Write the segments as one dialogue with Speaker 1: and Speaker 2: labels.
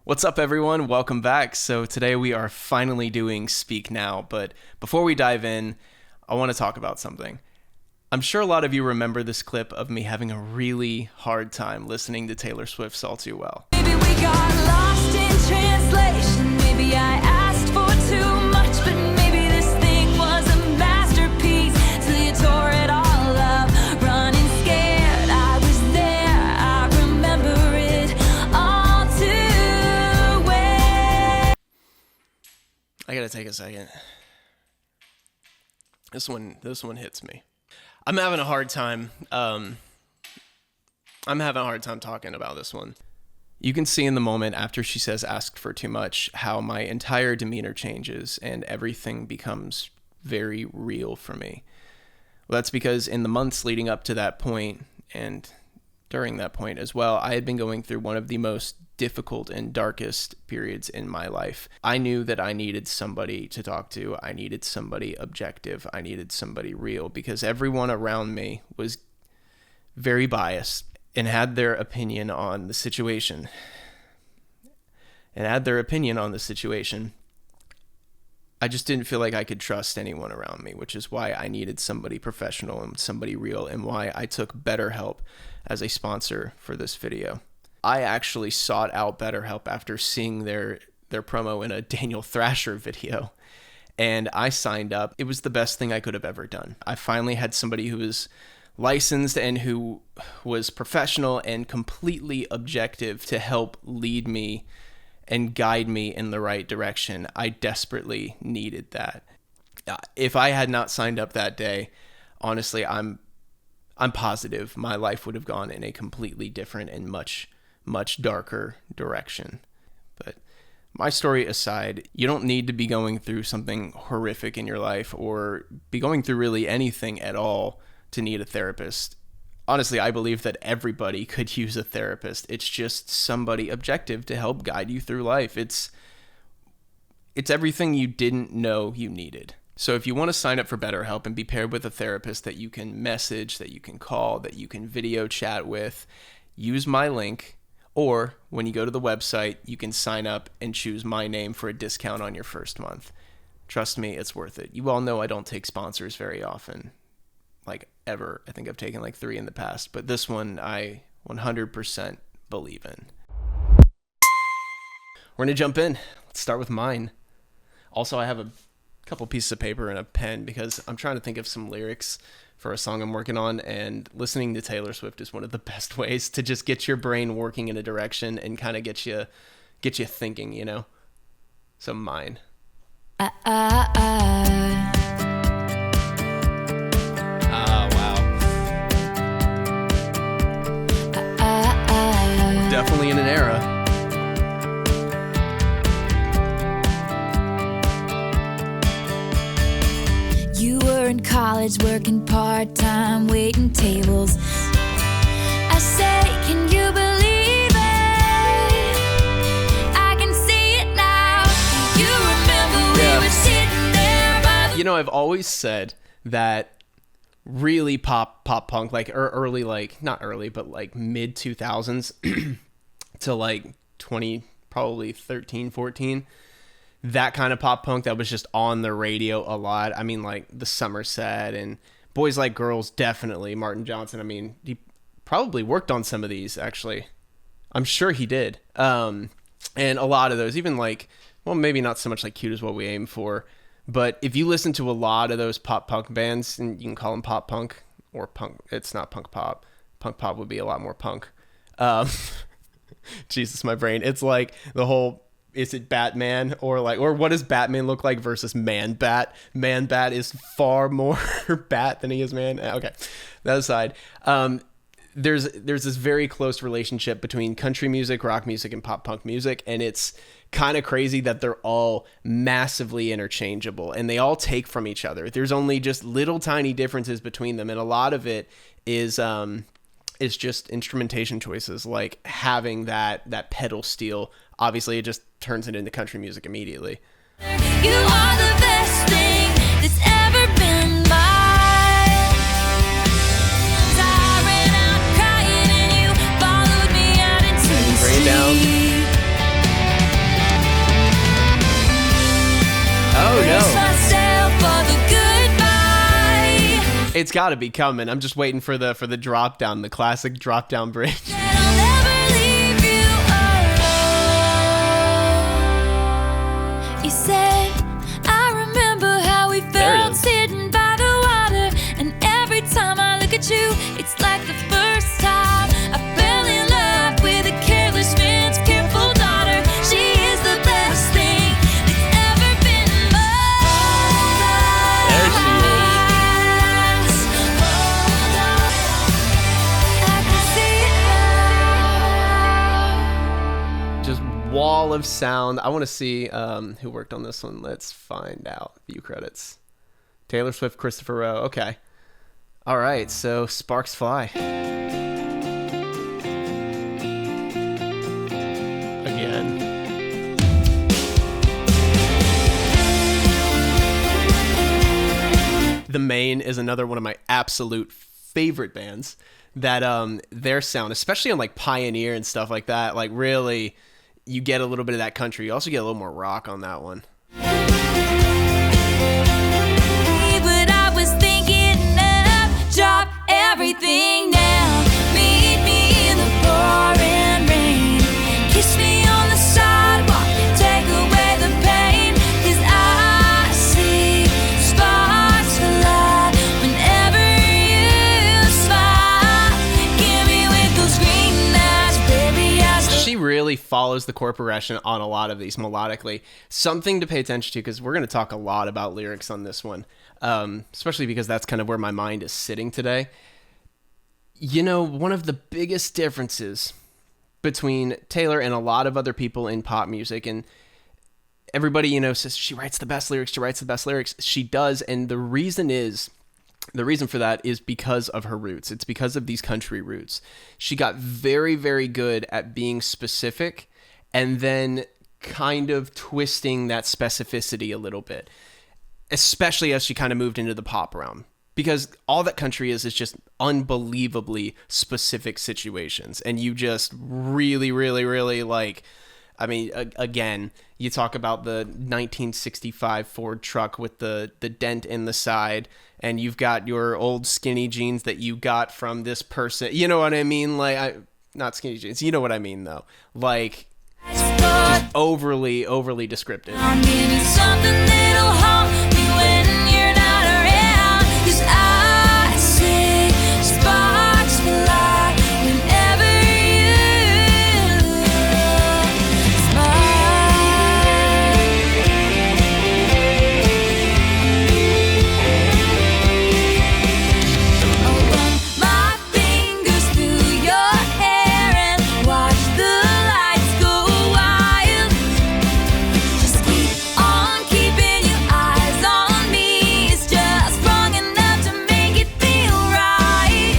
Speaker 1: What's up, everyone? Welcome back. So today we are finally doing Speak Now, but before we dive in, I want to talk about something. I'm sure a lot of you remember this clip of me having a really hard time listening to Taylor Swift's All Too Well.
Speaker 2: Maybe we got lost in translation. Maybe I asked for too much, but maybe this thing was a masterpiece till you tore it all up. Running scared, I was there. I remember it all too well.
Speaker 1: I gotta take a second. This one hits me. I'm having a hard time. I'm having a hard time talking about this one. You can see in the moment after she says asked for too much how my entire demeanor changes and everything becomes very real for me. Well, that's because in the months leading up to that point and during that point as well, I had been going through one of the most difficult and darkest periods in my life. I knew that I needed somebody to talk to. I needed somebody objective. I needed somebody real because everyone around me was very biased and had their opinion on the situation. I just didn't feel like I could trust anyone around me, which is why I needed somebody professional and somebody real, and why I took BetterHelp as a sponsor for this video. I actually sought out BetterHelp after seeing their promo in a Daniel Thrasher video, and I signed up. It was the best thing I could have ever done. I finally had somebody who was licensed and who was professional and completely objective to help lead me and guide me in the right direction. I desperately needed that. If I had not signed up that day, honestly, I'm positive my life would have gone in a completely different and much darker direction. But my story aside, you don't need to be going through something horrific in your life or be going through really anything at all to need a therapist. Honestly, I believe that everybody could use a therapist. It's just somebody objective to help guide you through life. It's everything you didn't know you needed. So if you want to sign up for BetterHelp and be paired with a therapist that you can message, that you can call, that you can video chat with, use my link. Or when you go to the website, you can sign up and choose my name for a discount on your first month. Trust me, it's worth it. You all know I don't take sponsors very often. Like ever. I think I've taken like 3 in the past, but this one I 100% believe in. We're going to jump in. Let's start with mine. Also, I have a couple pieces of paper and a pen because I'm trying to think of some lyrics for a song I'm working on, and listening to Taylor Swift is one of the best ways to just get your brain working in a direction and kind of get you thinking, you know? So mine. Definitely in an era.
Speaker 2: You were in college working part-time, waiting tables. I say, can you believe it? I can see it now. You remember we were sitting there by...
Speaker 1: You know, I've always said that really pop punk, like early, like not early, but like mid 2000s to like 20, probably 13, 14. That kind of pop punk that was just on the radio a lot. I mean, like the Somerset and Boys Like Girls, definitely. Martin Johnson. I mean, he probably worked on some of these, actually. I'm sure he did. And a lot of those, even like, well, maybe not so much like Cute Is What We Aim For. But if you listen to a lot of those pop punk bands, and you can call them pop punk or punk, it's not punk pop. Punk pop would be a lot more punk. Jesus, my brain. It's like the whole, is it Batman or what does Batman look like versus Man Bat? Man Bat is far more bat than he is man. Okay, that aside. There's this very close relationship between country music, rock music, and pop punk music, and it's kind of crazy that they're all massively interchangeable and they all take from each other. There's only just little tiny differences between them, and a lot of it is just instrumentation choices, like having that pedal steel. Obviously, it just turns it into country music immediately.
Speaker 2: You are the best thing that's ever been mine. I ran out crying and you followed me out into the
Speaker 1: Rain Down.
Speaker 2: street.
Speaker 1: It's got to be coming. I'm just waiting for the drop down, the classic drop down bridge.
Speaker 2: I'll never leave you alone. You said, I remember how we
Speaker 1: There it
Speaker 2: felt
Speaker 1: is.
Speaker 2: sitting by the water, and every time I look at you, it's like the first time I fell in love with a careless man's careful daughter. She is the best thing that's ever been mine.
Speaker 1: There she is. Just wall of sound. I want to see who worked on this one. Let's find out. View credits. Taylor Swift, Christopher Rowe. Okay. All right. So Sparks Fly. Again. The Main is another one of my absolute favorite bands. That their sound, especially on like Pioneer and stuff like that, like really, you get a little bit of that country. You also get a little more rock on that one.
Speaker 2: But I was thinking of drop everything now. Meet me in the pouring rain. Kiss me on the sidewalk. Take away the pain. 'Cause I see sparks fly whenever you smile. Give me with those green eyes, baby.
Speaker 1: She really follows the chord progression on a lot of these melodically. Something to pay attention to, because we're going to talk a lot about lyrics on this one, especially because that's kind of where my mind is sitting today. You know, one of the biggest differences between Taylor and a lot of other people in pop music, and everybody, you know, says she writes the best lyrics, she does, and the reason for that is because of her roots. It's because of these country roots. She got very, very good at being specific and then kind of twisting that specificity a little bit, especially as she kind of moved into the pop realm. Because all that country is just unbelievably specific situations. And you just really, really, really like... I mean, again, you talk about the 1965 Ford truck with the dent in the side, and you've got your old skinny jeans that you got from this person. You know what I mean? Like, not skinny jeans. You know what I mean, though. Like, just overly descriptive.
Speaker 2: I'll give you something that'll haunt me when you're not around. 'Cause I see sparks fly whenever you smile. I'll run my fingers through your hair and watch the lights go wild. Just keep on keeping your eyes on me. It's just strong enough to make it feel right.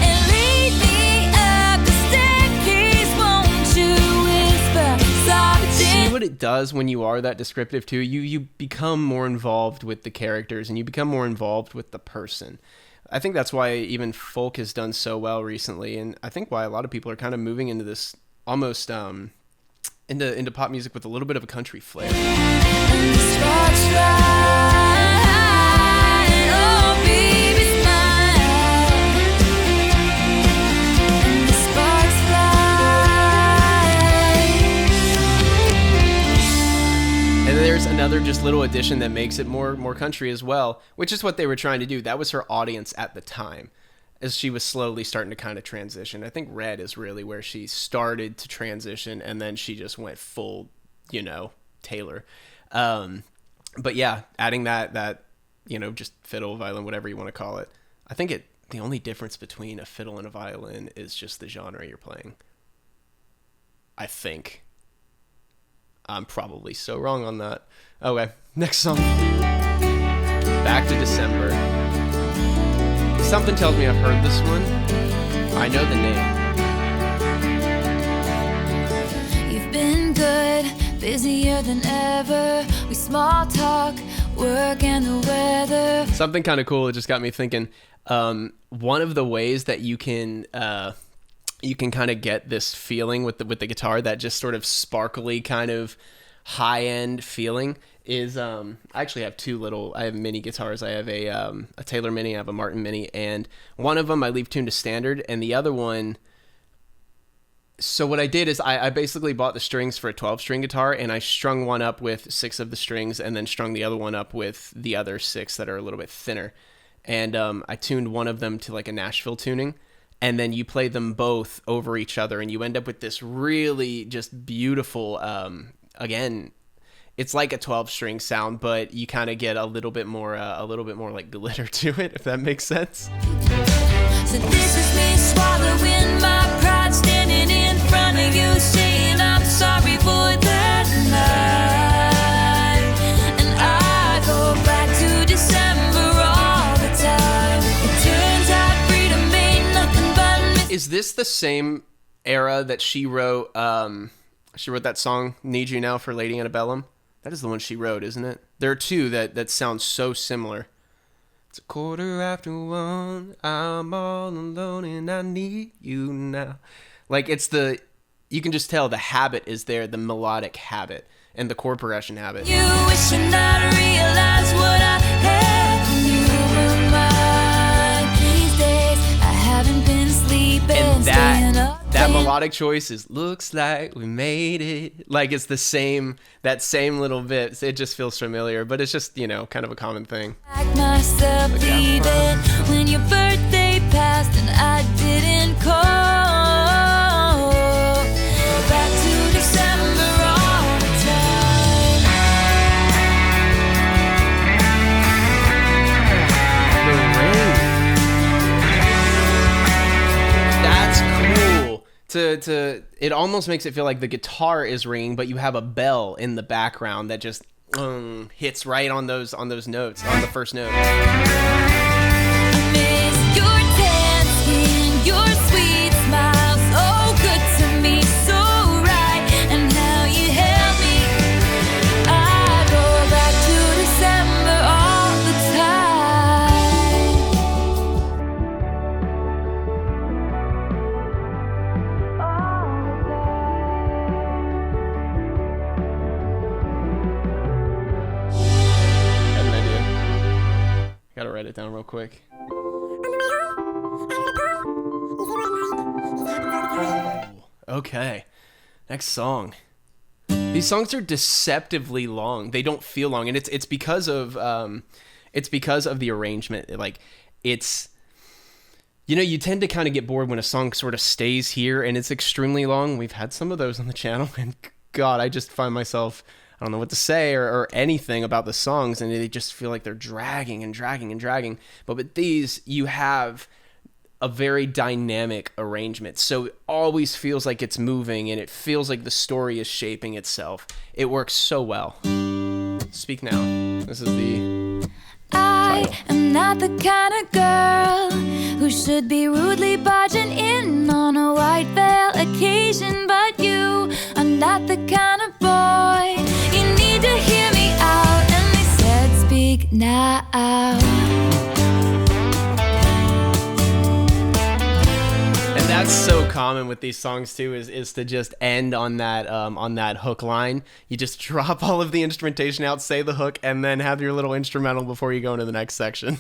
Speaker 2: And lead me up the staircase, won't you whisper soft
Speaker 1: See
Speaker 2: in
Speaker 1: what it does when you are that descriptive too. You become more involved with the characters, and you become more involved with the person. I think that's why even folk has done so well recently, and I think why a lot of people are kind of moving into this almost into pop music with a little bit of a country flair.
Speaker 2: and the sparks fly. Oh, baby, smile. And the sparks fly.
Speaker 1: And there's another just little addition that makes it more country as well, which is what they were trying to do. That was her audience at the time, as she was slowly starting to kind of transition. I think Red is really where she started to transition, and then she just went full, you know, Taylor. But yeah, adding that, you know, just fiddle, violin, whatever you want to call it. I think the only difference between a fiddle and a violin is just the genre you're playing. I think. I'm probably so wrong on that. Okay, next song. Back to December. Something tells me I've heard this one. I know the name.
Speaker 2: You've been good, busier than ever. We small talk, work and the weather.
Speaker 1: Something kind of cool. It just got me thinking. One of the ways that you can kind of get this feeling with the guitar, that just sort of sparkly kind of high end feeling, is I actually have I have mini guitars. I have a Taylor Mini, I have a Martin Mini, and one of them I leave tuned to standard, and the other one. So what I did is I basically bought the strings for a 12-string guitar, and I strung one up with 6 of the strings, and then strung the other one up with the other 6 that are a little bit thinner. And I tuned one of them to like a Nashville tuning, and then you play them both over each other, and you end up with this really just beautiful, again, it's like a 12-string sound, but you kind of get a little bit more like glitter to it, if that makes sense.
Speaker 2: So this is me swallowing my pride, standing in front of you, saying I'm sorry for that night. And I go back to December all the time. It turns out freedom ain't nothing but...
Speaker 1: Is this the same era that she wrote? She wrote that song "Need You Now" for Lady Antebellum. That is the one she wrote, isn't it? There are two that sound so similar. It's 1:15, I'm all alone and I need you now. Like you can just tell the habit is there, the melodic habit and the chord progression habit.
Speaker 2: You wishing I'd realize what I had when you were mine. These days I haven't been sleeping,
Speaker 1: And
Speaker 2: staying up.
Speaker 1: that melodic choice is "looks like we made it." Like it's that same little bit. It just feels familiar, but it's just, kind of a common thing.
Speaker 2: Like myself leaving when your birthday passed and I didn't call. Back to December all the time.
Speaker 1: The ring. That's cool. It almost makes it feel like the guitar is ringing, but you have a bell in the background that just hits right on those notes, on the first note.
Speaker 2: I miss your tan skin, your sweet smile, so good to me, so right, and how you held me. I go back to December all the
Speaker 1: Got an idea. Gotta write it down real quick. Okay, next song. These songs are deceptively long. They don't feel long, and it's because of the arrangement. Like it's, you tend to kind of get bored when a song sort of stays here and it's extremely long. We've had some of those on the channel, and God, I just find myself, I don't know what to say or anything about the songs, and they just feel like they're dragging and dragging and dragging. But with these, you have a very dynamic arrangement, so it always feels like it's moving, and it feels like the story is shaping itself. It works so well. Speak Now. This is the...
Speaker 2: I am not the kind of girl who should be rudely barging in on a white veil occasion, but you are not the kind of boy you need to hear me out. And they said, speak now.
Speaker 1: And that's so common with these songs too, is to just end on that hook line. You just drop all of the instrumentation out, say the hook, and then have your little instrumental before you go into the next section.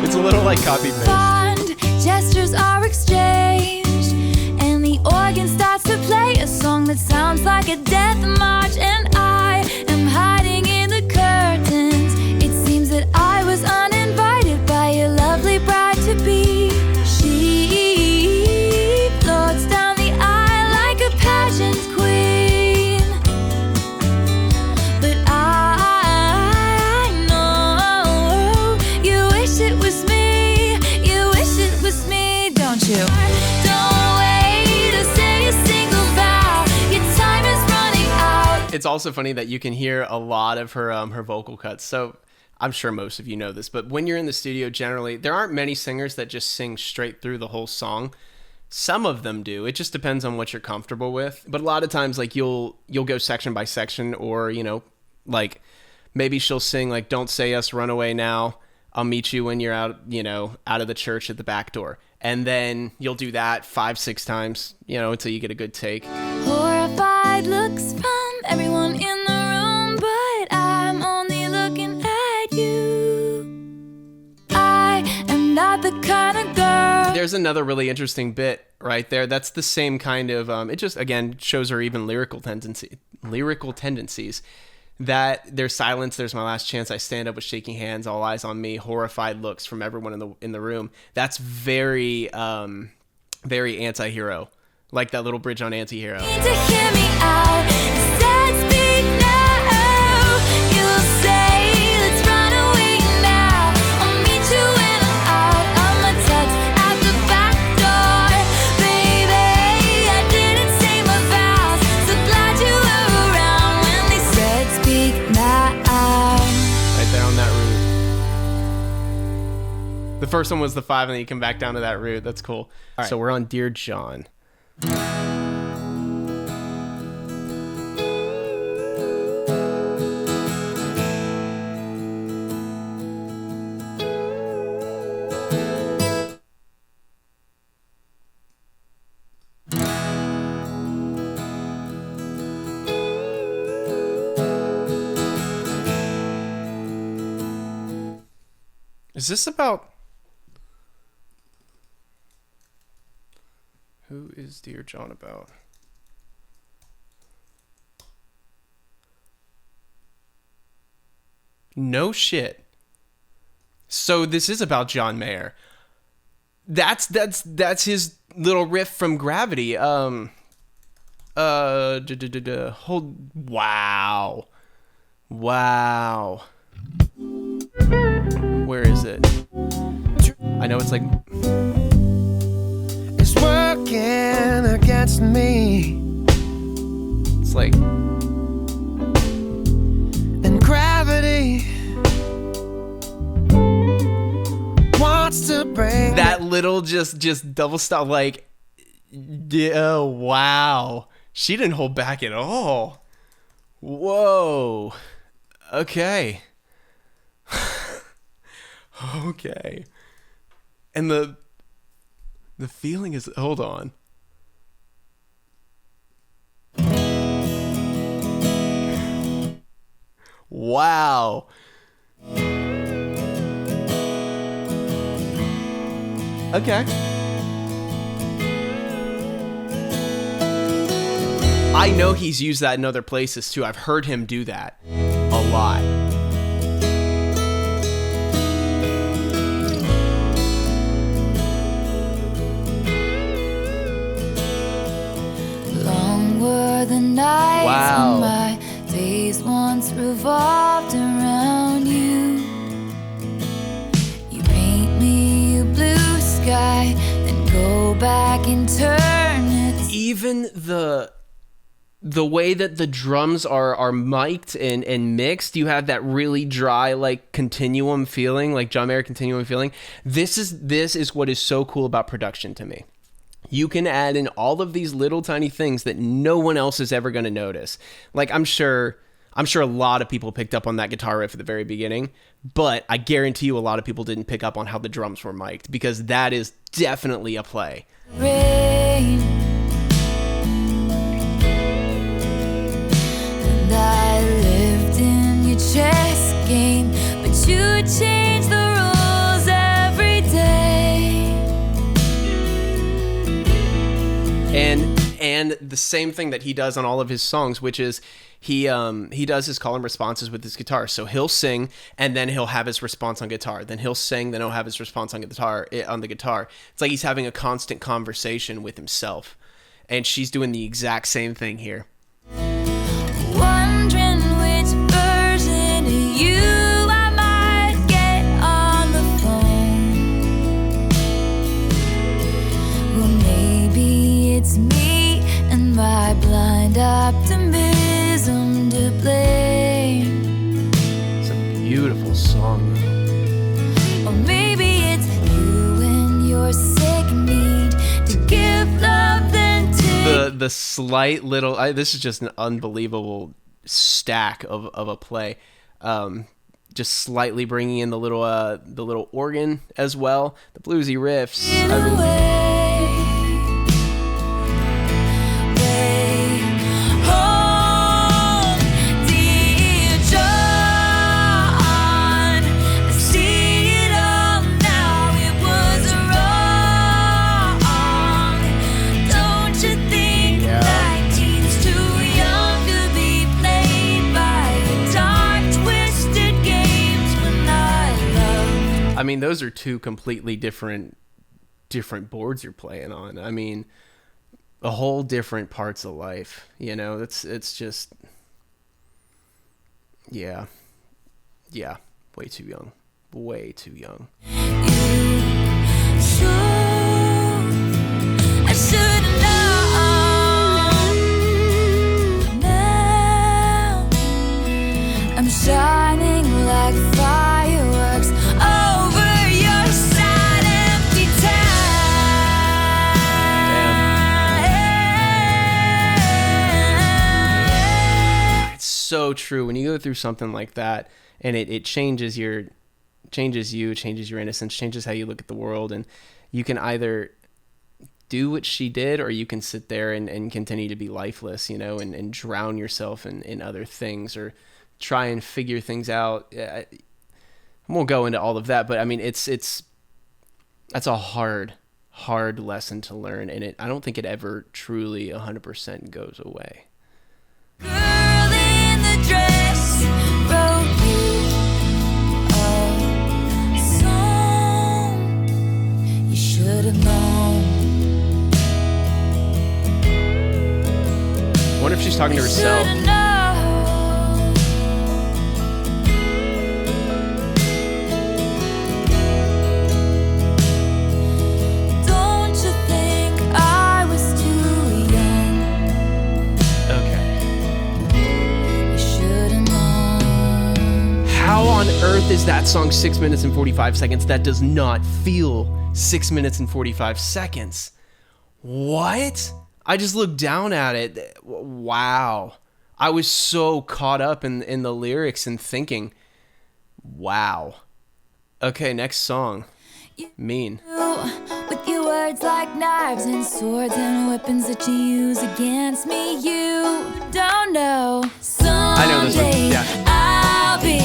Speaker 1: It's a little like copy paste.
Speaker 2: Fond gestures are exchanged, and the organ starts to play a song that sounds like a death march, and I am hiding in the curtains. It seems that I was uninvited by your lovely bride-to-be. She floats down the aisle like a pageant queen, but I know you wish it was me. You wish it was me, don't you? Don't wait to say a single vow. Your time is running out.
Speaker 1: It's also funny that you can hear a lot of her vocal cuts. So I'm sure most of you know this, but when you're in the studio, generally, there aren't many singers that just sing straight through the whole song. Some of them do. It just depends on what you're comfortable with. But a lot of times, like you'll go section by section, or like maybe she'll sing like "Don't Say Yes, Run Away Now. I'll meet you when you're out, out of the church at the back door," and then you'll do that 5-6 times, until you get a good take.
Speaker 2: Horrified looks from everyone in the room, but the kind of girl.
Speaker 1: There's another really interesting bit right there. That's the same kind of it just again shows her even lyrical tendencies. That there's silence, there's my last chance, I stand up with shaking hands, all eyes on me, horrified looks from everyone in the room. That's very very anti-hero. Like that little bridge on Anti-Hero.
Speaker 2: To hear me out, instead speak now. You'll say, let's run away now. I'll meet you when I'm out on my tucks at the back door. Baby, I didn't say my vows, so glad you were around when they said speak now.
Speaker 1: Right there on that route. The first one was the 5, and then you come back down to that route. That's cool. All right. So we're on Dear John. Is this about... Who is Dear John about? No shit. So this is about John Mayer. That's his little riff from Gravity. Hold. Wow. Where is it? I know it's like...
Speaker 3: It's working against me.
Speaker 1: It's like...
Speaker 3: And gravity wants to bring
Speaker 1: that little just double stop, like... Oh, wow. She didn't hold back at all. Whoa. Okay. Okay. And the feeling is, hold on. Wow. Okay. I know he's used that in other places too. I've heard him do that a lot.
Speaker 2: Long were the nights
Speaker 1: Wow.
Speaker 2: when my days once revolved around you. You paint me a blue sky, then go back and turn it.
Speaker 1: Even the way that the drums are mic'd and mixed, you have that really dry, like, continuum feeling, like John Mayer continuum feeling. This is what is so cool about production to me. You can add in all of these little tiny things that no one else is ever going to notice. Like, I'm sure a lot of people picked up on that guitar riff at the very beginning, but I guarantee you a lot of people didn't pick up on how the drums were mic'd, because that is definitely a play.
Speaker 2: Rain. And I lived in your chess game, but you changed the rules every day.
Speaker 1: And the same thing that he does on all of his songs, which is he does his call and responses with his guitar. So he'll sing, and then he'll have his response on guitar. Then he'll sing, then he'll have his response on guitar. It's like he's having a constant conversation with himself. And she's doing the exact same thing here.
Speaker 2: Wondering which version of you I might get on the phone. Well, maybe it's me and my blind optimism to blame.
Speaker 1: It's a beautiful song, though.
Speaker 2: Or maybe it's you and your sick need to give love then take.
Speaker 1: The slight little... this is just an unbelievable stack of a play. Just slightly bringing in the little organ as well. The bluesy riffs. I mean, mean, those are two completely different boards you're playing on. I mean, a whole different parts of life, you know. It's just, yeah, way too young.
Speaker 2: So I should known. Now I'm shining like fireworks over your sad, empty town.
Speaker 1: It's so true. When you go through something like that, and it changes you, changes your innocence, changes how you look at the world, and you can either do what she did, or you can sit there and continue to be lifeless, you know, and drown yourself in other things, or try and figure things out. I won't go into all of that, but I mean, that's a hard lesson to learn, and I don't think it ever truly 100% goes away.
Speaker 2: Girl in the dress wrote you a song. You should have known.
Speaker 1: I wonder if she's talking to herself.
Speaker 2: Shoulda known. Don't you think I was too young?
Speaker 1: Okay.
Speaker 2: You shoulda known.
Speaker 1: How on earth is that song 6 minutes and 45 seconds? That does not feel 6 minutes and 45 seconds. What? I just looked down at it. Wow. I was so caught up in the lyrics and thinking, wow. Okay, next song. Mean.
Speaker 2: With your words like knives and swords and weapons that you use against me, you don't know.
Speaker 1: I know this one,
Speaker 2: Someday
Speaker 1: yeah.
Speaker 2: I'll be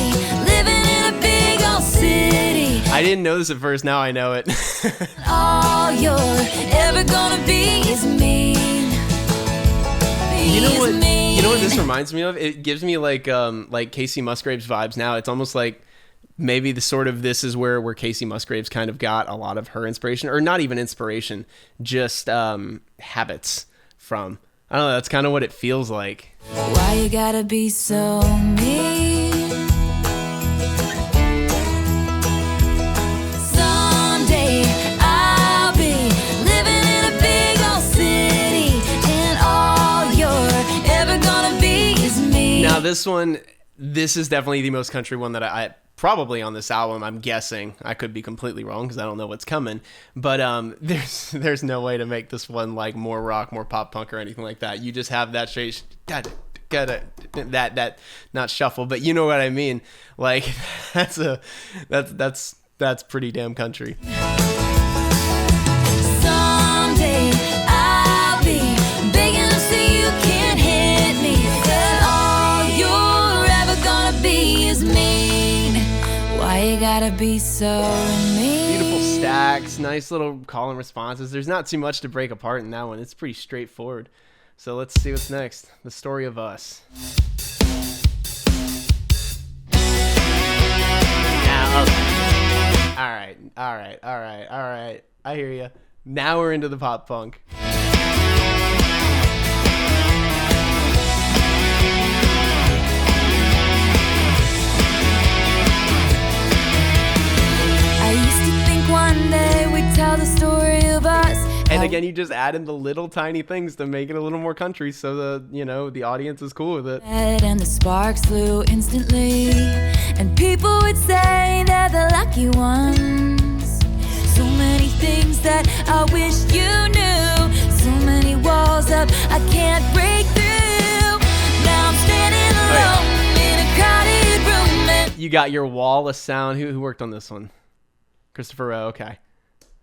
Speaker 2: living in a big old city.
Speaker 1: I didn't know this at first, now I know it.
Speaker 2: All you're ever gonna be is mean.
Speaker 1: You know what?
Speaker 2: Is mean.
Speaker 1: You know what this reminds me of? It gives me like Casey Musgraves vibes now. It's almost like maybe the sort of this is where Casey Musgraves kind of got a lot of her inspiration, or not even inspiration, just habits from. I don't know. That's kind of what it feels like.
Speaker 2: Why you gotta be so mean? Someday I'll be living in a big old city, and all you're ever gonna be is me.
Speaker 1: Now this is definitely the most country one that I probably on this album. I'm guessing. I could be completely wrong because I don't know what's coming. But there's no way to make this one like more rock, more pop punk or anything like that. You just have that straight that not shuffle, but you know what I mean. Like that's pretty damn country.
Speaker 2: Someday I'll be big enough so you can't hit me, and all you're ever gonna be is mean. Why you gotta be so mean?
Speaker 1: Beautiful stacks, nice little call and responses. There's not too much to break apart in that one. It's pretty straightforward. So let's see what's next. The Story of Us. Now, all right. I hear you. Now we're into the pop punk.
Speaker 2: I used to think one day we'd tell the story of us.
Speaker 1: And again, you just add in the little tiny things to make it a little more country, so the audience is cool with it.
Speaker 2: And the sparks flew instantly, and people would say they're the lucky ones. So many things that I wish you knew, so many walls up I can't break through. Now I'm standing alone in a crowded room, and
Speaker 1: You got your wall of sound. Who worked on this one? Christopher Rowe. Okay.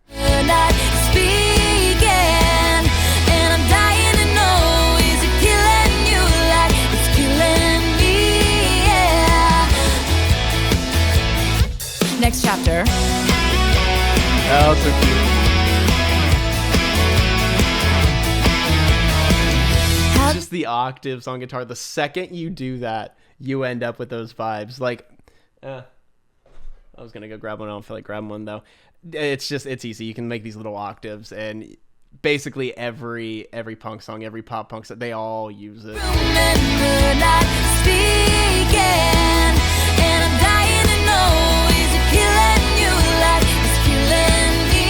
Speaker 2: you're not speaking, and I'm dying to know, is it killing you like it's killing me? Yeah. Next chapter.
Speaker 1: Oh, so cute. Just the octaves on guitar. The second you do that, you end up with those vibes. Like,
Speaker 4: I was gonna go grab one. I don't feel like grabbing one though. It's easy. You can make these little octaves, and basically every punk song, every pop punk song, they all use it.
Speaker 2: Remember not speaking, and I'm dying to know, is it killing you like it's killing me?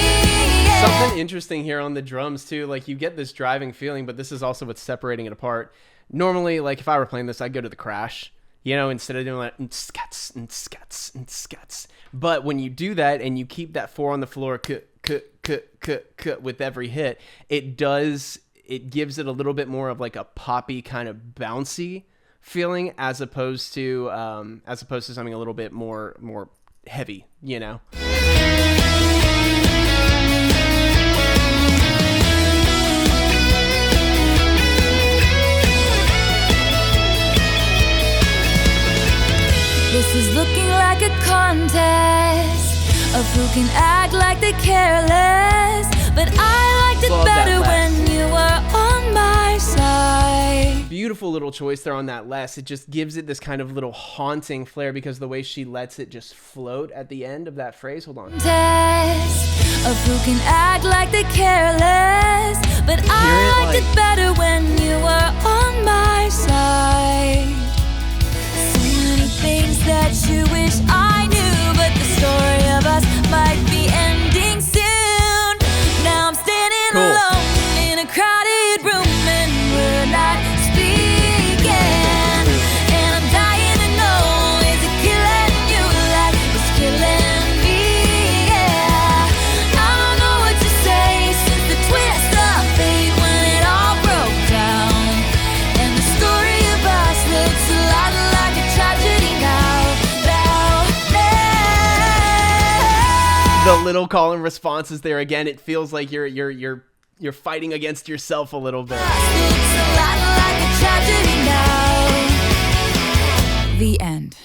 Speaker 2: Yeah.
Speaker 4: Something interesting here on the drums too, like you get this driving feeling, but this is also what's separating it apart. Normally, like if I were playing this, I'd go to the crash, instead of doing like scats and scats and scats. But when you do that and you keep that 4 on the floor with every hit, it gives it a little bit more of like a poppy kind of bouncy feeling as opposed to something a little bit more heavy,
Speaker 2: This is looking like a contest of who can act like they're careless, but I liked it
Speaker 4: Love that
Speaker 2: better
Speaker 4: last.
Speaker 2: when you were on my side.
Speaker 4: Beautiful little choice there on that less. It just gives it this kind of little haunting flair because the way she lets it just float at the end of that phrase. Hold on.
Speaker 2: Test of who can act like they're careless, but I liked it better when you were on my side. So many things that you wish I knew, but the story of us might be ending soon. Now I'm standing
Speaker 4: Cool.
Speaker 2: alone in a crowded room and we're not speaking. And I'm dying to know, is it killing you like it's killing me? Yeah. I don't know what to say since the twist of fate when it all broke down. And the story of us looks a lot like a tragedy now.
Speaker 4: The little call and responses there again. It feels like you're fighting against yourself a little bit.
Speaker 2: Looks a lot like a tragedy now. The end.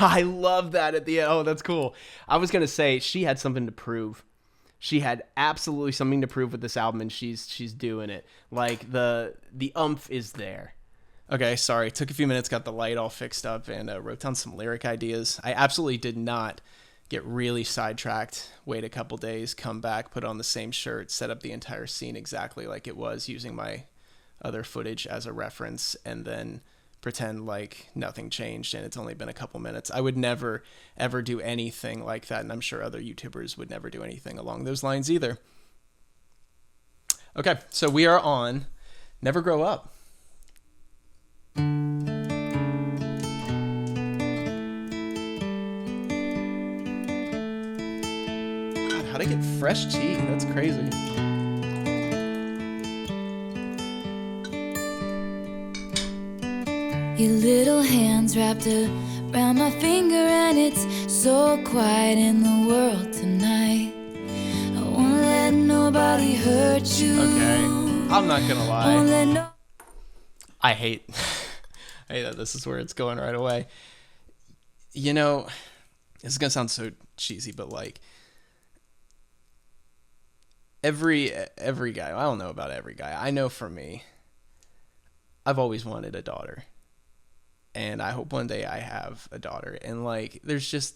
Speaker 4: I love that at the end. Oh, that's cool. I was gonna say she had something to prove. She had absolutely something to prove with this album, and she's doing it. Like the umph is there.
Speaker 1: Okay, sorry. Took a few minutes, got the light all fixed up, and wrote down some lyric ideas. I absolutely did not get really sidetracked, wait a couple days, come back, put on the same shirt, set up the entire scene exactly like it was, using my other footage as a reference, and then pretend like nothing changed and it's only been a couple minutes. I would never, ever do anything like that, and I'm sure other YouTubers would never do anything along those lines either. Okay, so we are on Never Grow Up. How'd I get fresh tea? That's crazy.
Speaker 2: Your little hands wrapped around my finger, and it's so quiet in the world tonight. I won't let nobody hurt you.
Speaker 1: Okay, I'm not gonna
Speaker 2: Won't
Speaker 1: lie.
Speaker 2: let
Speaker 1: I hate that this is where it's going right away. This is gonna sound so cheesy, but like every guy, I don't know about every guy, I know for me, I've always wanted a daughter, and I hope one day I have a daughter. And like there's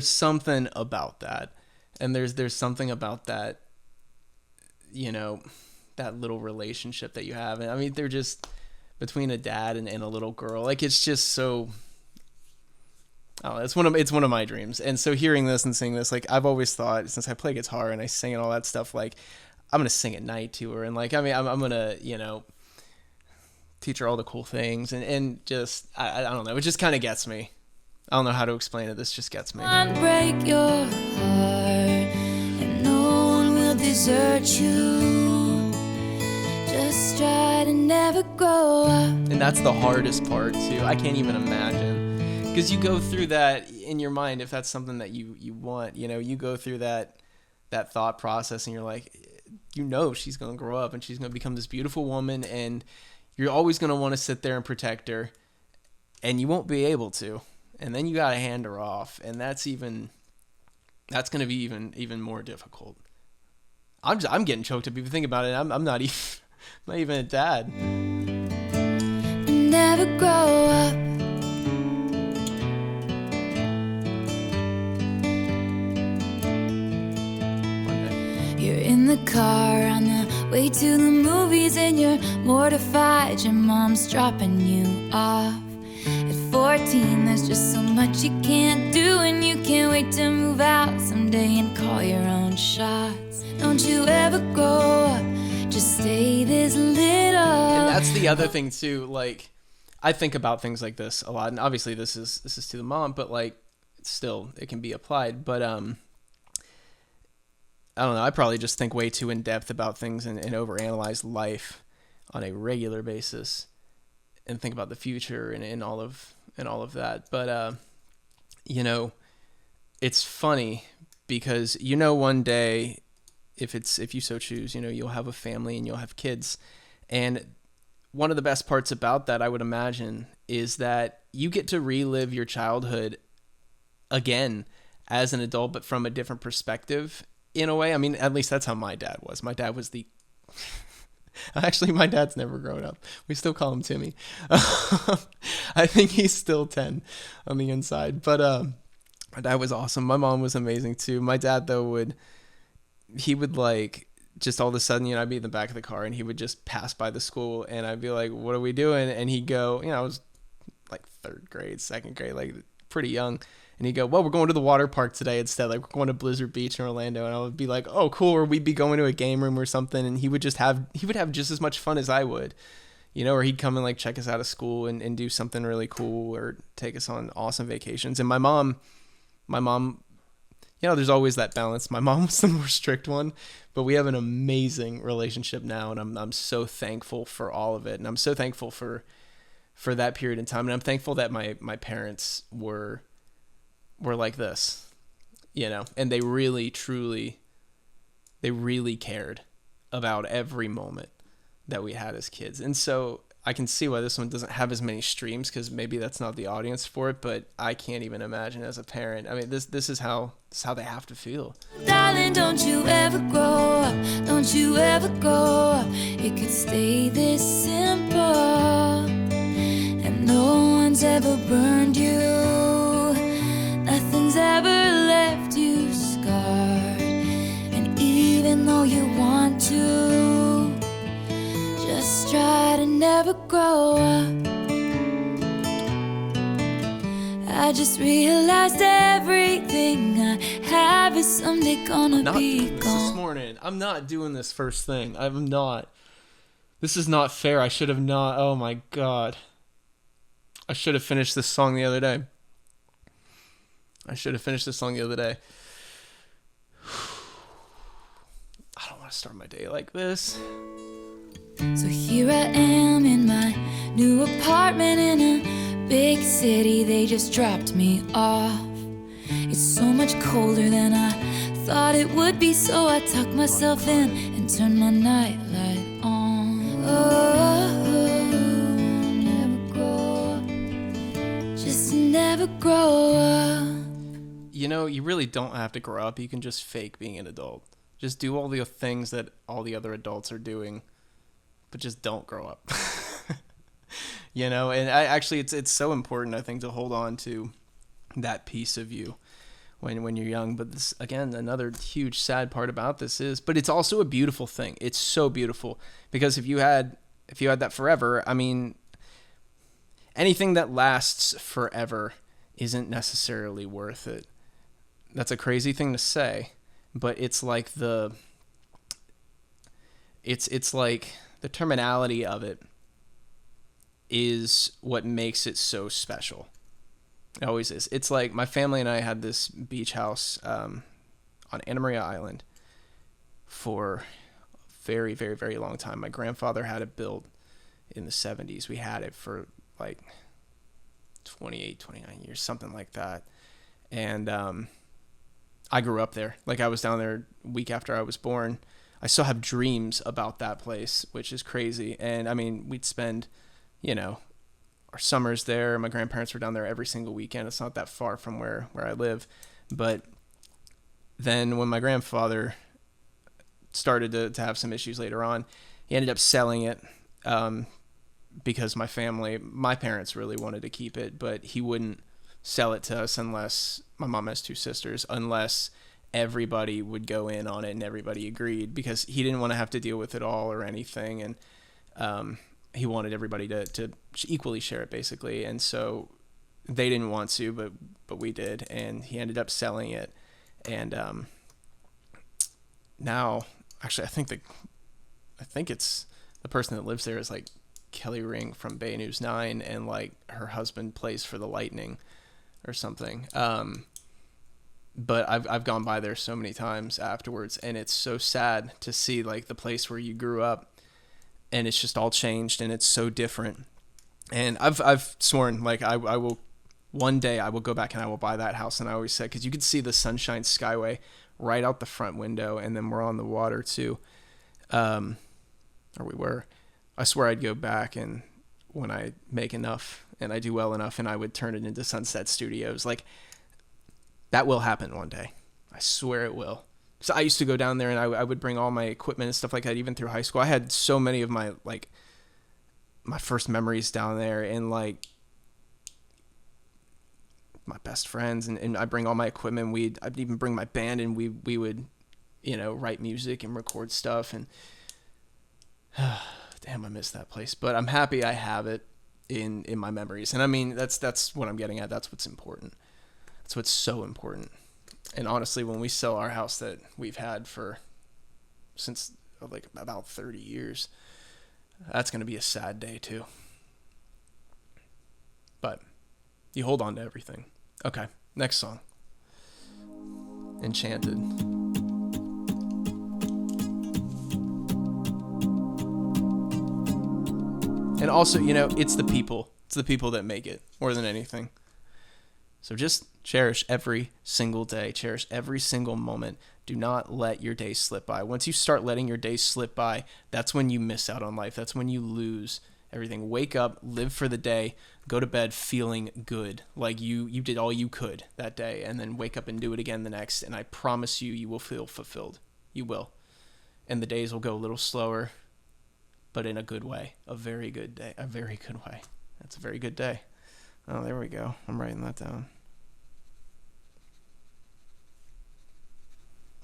Speaker 1: something about that, and there's something about that, that little relationship that you have. And I mean, they're just between a dad and a little girl, like it's just so, oh, it's one of my dreams. And so hearing this and seeing this, like I've always thought, since I play guitar and I sing and all that stuff, like I'm gonna sing at night to her, and like I mean I'm gonna teach her all the cool things, and just I don't know, it just kind of gets me. I don't know how to explain it. This just gets me.
Speaker 2: break your heart, and no one will desert you. Just try to never grow up.
Speaker 1: And that's the hardest part too. I can't even imagine, because you go through that in your mind. If that's something that you want, you go through that thought process, and you're like, she's gonna grow up and she's gonna become this beautiful woman, and you're always gonna want to sit there and protect her, and you won't be able to. And then you gotta hand her off, and that's gonna be even more difficult. I'm getting choked up even thinking about it. I'm not even a dad.
Speaker 2: Never grow up. way to the movies and you're mortified your mom's dropping you off. At 14 there's just so much you can't do, and you can't wait to move out someday and call your own shots. Don't you ever grow up, just stay this little.
Speaker 1: And that's the other thing too, like I think about things like this a lot, and obviously this is to the mom, but like still it can be applied. But I don't know, I probably just think way too in depth about things and overanalyze life on a regular basis and think about the future and all of that. But you know, it's funny because one day, if you so choose, you'll have a family and you'll have kids. And one of the best parts about that, I would imagine, is that you get to relive your childhood again as an adult, but from a different perspective in a way. I mean, at least that's how my dad was. My dad was actually, my dad's never grown up. We still call him Timmy. I think he's still 10 on the inside, but my dad was awesome. My mom was amazing too. My dad though he would like, just all of a sudden, I'd be in the back of the car and he would just pass by the school and I'd be like, what are we doing? And he'd go, I was like 3rd grade, 2nd grade, like pretty young. And he'd go, well, we're going to the water park today instead. Like, we're going to Blizzard Beach in Orlando. And I would be like, oh, cool. Or we'd be going to a game room or something. And he would have just as much fun as I would, or he'd come and like check us out of school and do something really cool or take us on awesome vacations. And my mom, there's always that balance. My mom was the more strict one, but we have an amazing relationship now. And I'm so thankful for all of it. And I'm so thankful for that period in time. And I'm thankful that my parents were like this, and they really, truly, cared about every moment that we had as kids. And so I can see why this one doesn't have as many streams, because maybe that's not the audience for it, but I can't even imagine as a parent. I mean, this is how they have to feel.
Speaker 2: Darling, don't you ever grow up, don't you ever grow up. It could stay this simple, and no one's ever burned you, nothing's ever left you scarred. And even though you want to, just try to never grow up. I just realized everything I have is someday gonna be gone.
Speaker 1: This morning, I'm not doing this first thing. I'm not. This is not fair. I should have not. Oh my God. I should have finished this song the other day. I don't want to start my day like this.
Speaker 2: So here I am in my new apartment in a big city. They just dropped me off. It's so much colder than I thought it would be, so I tucked myself in and turned my nightlight on. Never grow up. Just never grow up.
Speaker 1: You really don't have to grow up. You can just fake being an adult. Just do all the things that all the other adults are doing, but just don't grow up. And it's so important, I think, to hold on to that piece of you when you're young. But this, again, another huge sad part about this is, but it's also a beautiful thing. It's so beautiful, because if you had that forever, I mean, anything that lasts forever isn't necessarily worth it. That's a crazy thing to say, but it's like it's like the terminality of it is what makes it so special. It always is. It's like my family and I had this beach house on Anna Maria Island for a very, very, very long time. My grandfather had it built in the 70s. We had it for like 28, 29 years, something like that. And I grew up there. Like, I was down there a week after I was born. I still have dreams about that place, which is crazy. And I mean, we'd spend, our summers there. My grandparents were down there every single weekend. It's not that far from where I live. But then when my grandfather started to have some issues later on, he ended up selling it because my parents really wanted to keep it, but he wouldn't sell it to us unless, my mom has 2 sisters, unless everybody would go in on it and everybody agreed because he didn't want to have to deal with it all or anything. And he wanted everybody to equally share it basically. And so they didn't want to, but we did. And he ended up selling it. And now, actually, I think it's the person that lives there is like Kelly Ring from Bay News 9, and like her husband plays for the Lightning or something. But I've gone by there so many times afterwards, and it's so sad to see like the place where you grew up, and it's just all changed, and it's so different. And I've sworn like I will one day I will go back and I will buy that house. And I always said, because you could see the Sunshine Skyway right out the front window, and then we're on the water too, or we were. I swear I'd go back, and when I make enough and I do well enough, and I would turn it into Sunset Studios. Like, that will happen one day. I swear it will. So I used to go down there, and I would bring all my equipment and stuff like that, even through high school. I had so many of my first memories down there, and like my best friends, and I bring all my equipment. I'd even bring my band, and we would, write music and record stuff. And damn, I miss that place. But I'm happy I have it in my memories. And I mean, that's what I'm getting at. That's what's important. That's what's so important. And honestly, when we sell our house that we've had since like about 30 years, that's going to be a sad day too. But you hold on to everything. Okay, next song. Enchanted. And also, it's the people. It's the people that make it more than anything. So just cherish every single day. Cherish every single moment. Do not let your days slip by. Once you start letting your days slip by, that's when you miss out on life. That's when you lose everything. Wake up, live for the day, go to bed feeling good. Like you did all you could that day, and then wake up and do it again the next. And I promise you, you will feel fulfilled. You will. And the days will go a little slower, but in a good way. A very good day. A very good way. That's a very good day. Oh, there we go. I'm writing that down.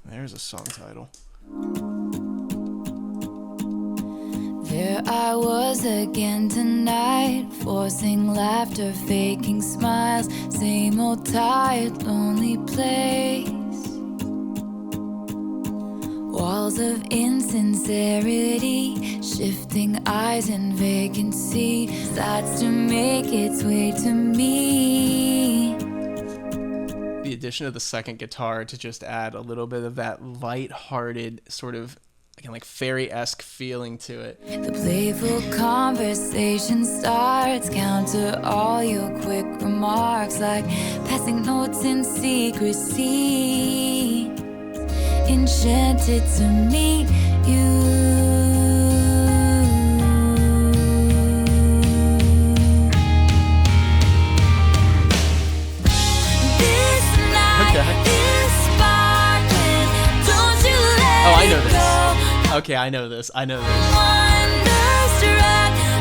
Speaker 1: There's a song title.
Speaker 2: There I was again tonight, forcing laughter, faking smiles, same old tired, lonely place. Walls of insincerity, shifting eyes and vacancy starts to make its way to me.
Speaker 1: The addition of the second guitar to just add a little bit of that light-hearted sort of again, like fairy-esque feeling to it.
Speaker 2: The playful conversation starts, counter all your quick remarks, like passing notes in secrecy. Enchanted to meet you. This night is sparkling. Don't you let
Speaker 1: Oh, I know
Speaker 2: it
Speaker 1: this.
Speaker 2: go.
Speaker 1: Okay, I know this.
Speaker 2: Wonderstruck,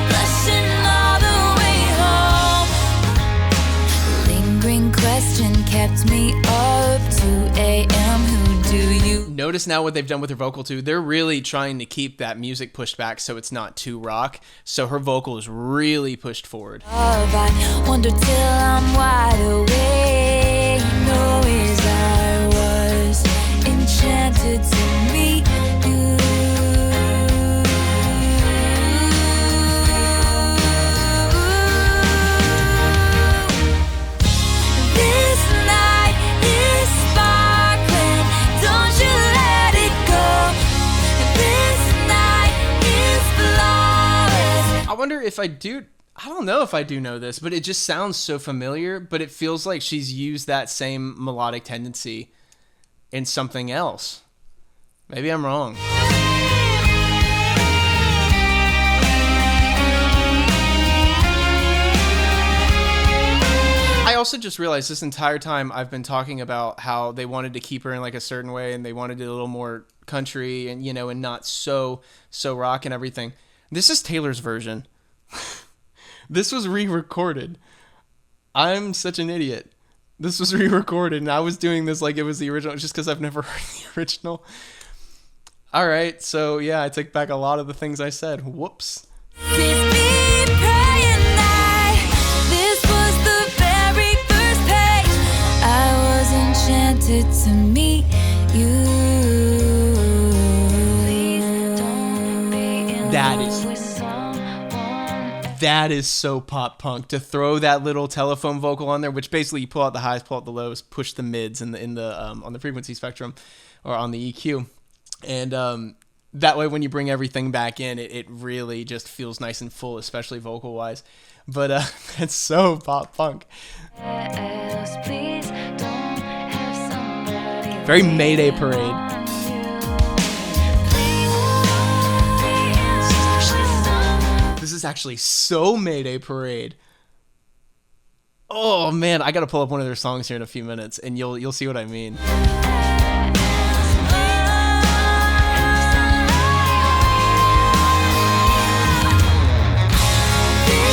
Speaker 2: blushing all the way home. Lingering question kept me up 2 a.m. Who do you?
Speaker 1: Notice now what they've done with her vocal too. They're really trying to keep that music pushed back so it's not too rock. So her vocal is really pushed forward.
Speaker 2: I wonder till I'm wide awake. No, as I was enchanted to meet you. This night is sparkling. Don't you let it go. This night is flawless.
Speaker 1: I wonder if I don't know if I do know this, but it just sounds so familiar, but it feels like she's used that same melodic tendency in something else. Maybe I'm wrong. I also just realized this entire time I've been talking about how they wanted to keep her in like a certain way, and they wanted it a little more country and, and not so rock and everything. This is Taylor's version. This was re-recorded. I'm such an idiot. This was re-recorded, and I was doing this like it was the original, just because I've never heard the original. All right, so yeah, I take back a lot of the things I said. Whoops.
Speaker 2: Kiss me, praying night. This was the very first page. I was enchanted to meet you.
Speaker 1: That is so pop punk to throw that little telephone vocal on there, which basically you pull out the highs, pull out the lows, push the mids in the on the frequency spectrum or on the EQ, and that way when you bring everything back in, it really just feels nice and full, especially vocal wise. But it's so pop punk. Very Mayday Parade. This is actually so Mayday Parade. Oh man, I gotta pull up one of their songs here in a few minutes, and you'll see what I mean.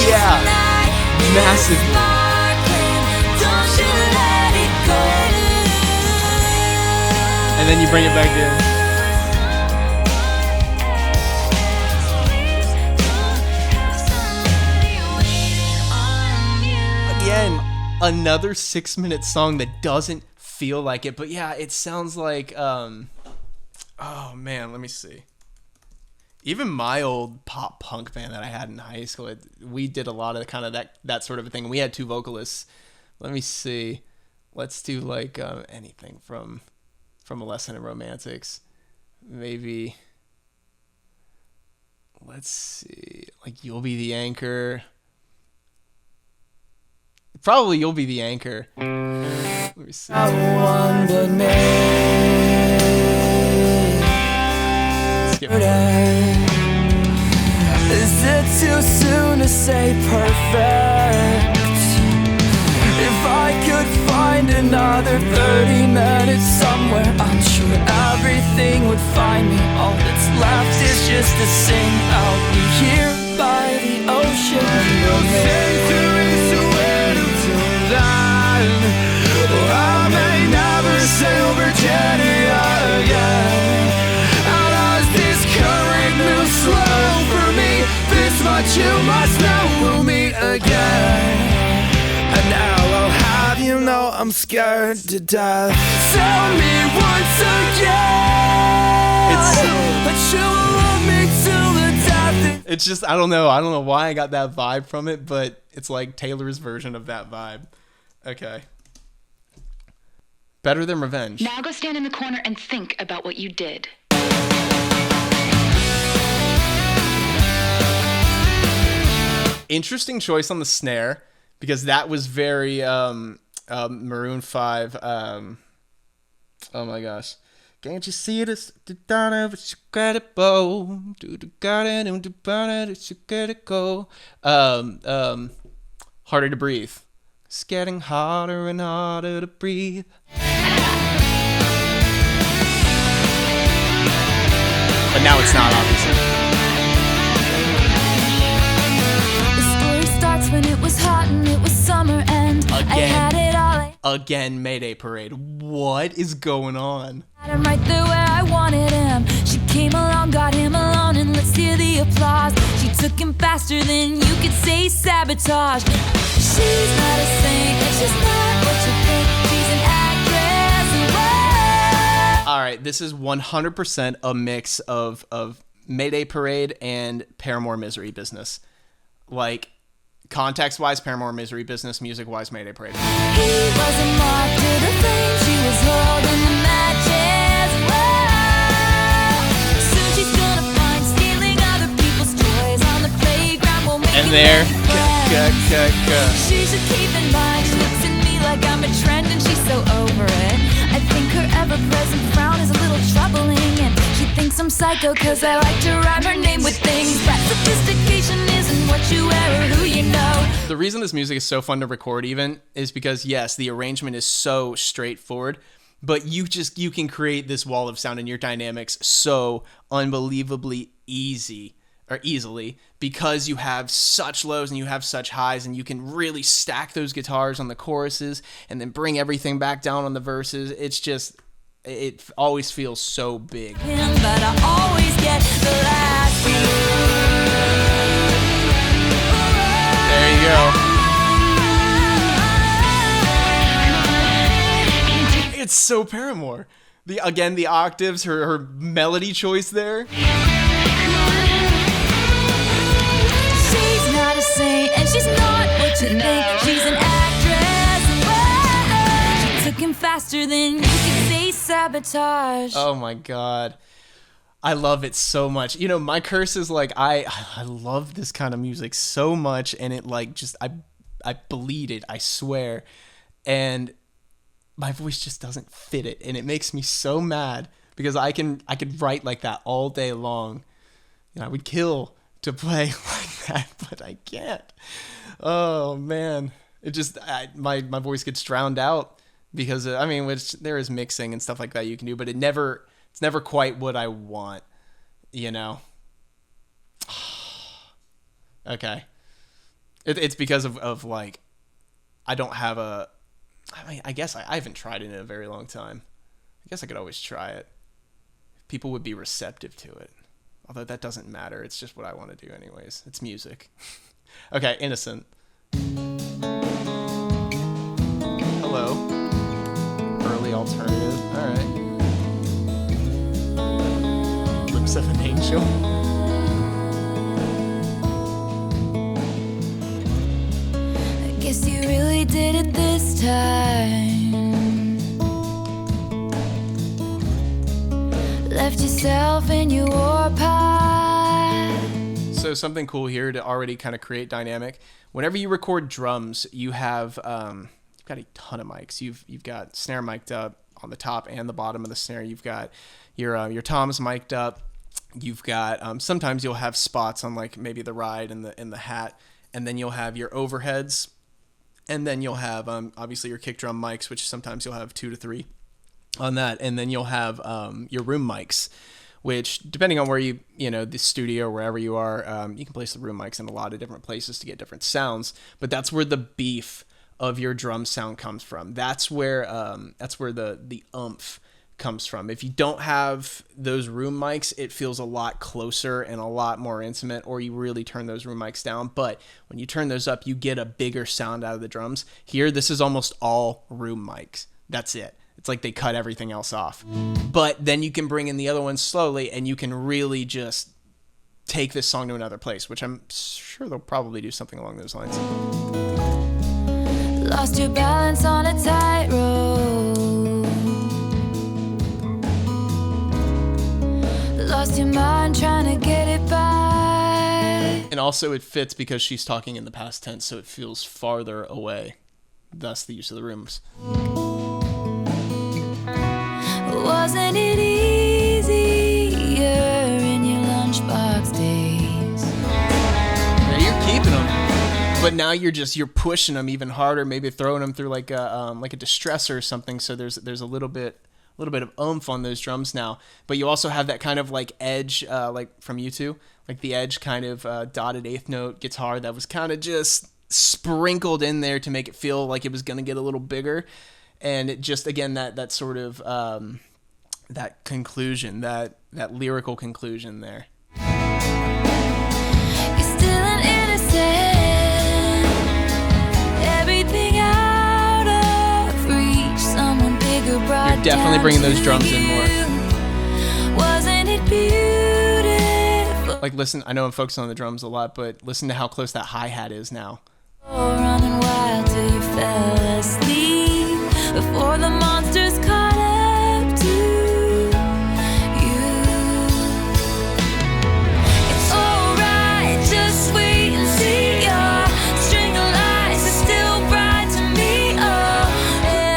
Speaker 1: Yeah, massively. And then you bring it back in. Again, another 6-minute song that doesn't feel like it, but yeah, it sounds like oh man, let me see. Even my old pop punk band that I had in high school, we did a lot of kind of that sort of a thing. We had 2 vocalists. Let me see. Let's do like anything from A Lesson in Romantics. Maybe let's see, like You'll Be the Anchor. Probably You'll Be the Anchor. Let me see. Skip it.
Speaker 3: Is it too soon to say perfect? If I could find another 30 minutes somewhere, I'm sure everything would find me. All that's left is just to sing out me here by the ocean. Or I may never sail Virginia again. And as this current moves slow for me, this much you must know, we'll meet again. And now I'll have you know I'm scared to death. Tell me once again that you will love me till the death.
Speaker 1: It's just I don't know why I got that vibe from it, but it's like Taylor's version of that vibe. Okay. Better Than Revenge.
Speaker 5: Now go stand in the corner and think about what you did.
Speaker 1: Interesting choice on the snare, because that was very Maroon 5. Oh my gosh. Can't you see this? Harder to Breathe. It's getting harder and harder to breathe. But now it's not, obviously.
Speaker 2: The story starts when it was hot and it was summer and I had it all.
Speaker 1: Again, Mayday Parade. What is going on?
Speaker 2: I had him right there where I wanted him. She came along, got him alone, and let's hear the applause. She took him faster than you could say sabotage. She's not a saint, it's just not what you think. She's an actress. Whoa.
Speaker 1: All right, this is 100% a mix of Mayday Parade and Paramore Misery Business. Like, context-wise, Paramore Misery Business, music-wise, Mayday Parade.
Speaker 2: He was a moth to the flame, she was holding the matches. Whoa. Soon she's gonna find stealing other people's toys on the playground will make
Speaker 1: And
Speaker 2: it
Speaker 1: there,
Speaker 2: She should keep in mind, she looks at me like I'm a trend and she's so over it. I think her ever-present frown is a little troubling, and she thinks I'm psycho cause I like to rhyme her name with things. That sophistication isn't what you wear or who you know.
Speaker 1: The reason this music is so fun to record even is because, yes, the arrangement is so straightforward, but you can create this wall of sound in your dynamics so unbelievably easy or easily, because you have such lows and you have such highs, and you can really stack those guitars on the choruses and then bring everything back down on the verses. It's just, it always feels so big.
Speaker 2: But I always get the last
Speaker 1: There you go. It's so Paramore. The octaves, her melody choice there.
Speaker 2: She's not a saint, and she's not what you think. She's an actress. Whoa. She took him faster than you could say sabotage.
Speaker 1: Oh my god. I love it so much. You know, my curse is like, I love this kind of music so much, and it like just, I bleed it, I swear. And my voice just doesn't fit it, and it makes me so mad, because I could write like that all day long. You know, I would kill to play like that, but I can't. Oh man, it just, my voice gets drowned out, because I mean, which there is mixing and stuff like that you can do, but it's never quite what I want, you know. Okay, it's because of like, I don't have a, I mean, I guess I haven't tried it in a very long time. I guess I could always try it. People would be receptive to it. Although that doesn't matter. It's just what I want to do anyways. It's music. Okay, Innocent. Hello. Early alternative. All right. Lips of an Angel.
Speaker 2: I guess you really did it this time. Left yourself in your war pie.
Speaker 1: So something cool here to already kind of create dynamic. Whenever you record drums, you have you've got a ton of mics. You've got snare mic'd up on the top and the bottom of the snare. You've got your toms mic'd up. You've got sometimes you'll have spots on like maybe the ride and the hat, and then you'll have your overheads. And then you'll have, obviously, your kick drum mics, which sometimes you'll have 2 to 3 on that. And then you'll have your room mics, which, depending on where the studio or wherever you are, you can place the room mics in a lot of different places to get different sounds. But that's where the beef of your drum sound comes from. That's where the oomph comes from. If you don't have those room mics, it feels a lot closer and a lot more intimate, or you really turn those room mics down. But when you turn those up, you get a bigger sound out of the drums. Here, this is almost all room mics. That's it. It's like they cut everything else off. But then you can bring in the other ones slowly, and you can really just take this song to another place, which I'm sure they'll probably do something along those lines.
Speaker 2: Lost your balance on a tightrope. Lost your mind trying to get it back.
Speaker 1: And also it fits because she's talking in the past tense, so it feels farther away. Thus the use of the rooms.
Speaker 2: Wasn't it easier in your lunchbox days?
Speaker 1: Yeah, you're keeping them, but now you're pushing them even harder. Maybe throwing them through like a distressor or something. So there's a little bit of oomph on those drums now, but you also have that kind of like edge, like from U2, like the edge kind of dotted eighth note guitar that was kind of just sprinkled in there to make it feel like it was going to get a little bigger. And it just, again, that sort of that conclusion, that lyrical conclusion there.
Speaker 2: You're still an innocent. Everything out of reach. Someone bigger brought
Speaker 1: You're definitely
Speaker 2: down
Speaker 1: bringing those
Speaker 2: to
Speaker 1: drums in more.
Speaker 2: you. Wasn't it beautiful?
Speaker 1: Like, listen, I know I'm focusing on the drums a lot, but listen to how close that hi-hat is now.
Speaker 2: Running wild till you fell asleep before the monsters caught up to you. It's alright, just wait and see. Your string of lights is still bright to me. Oh,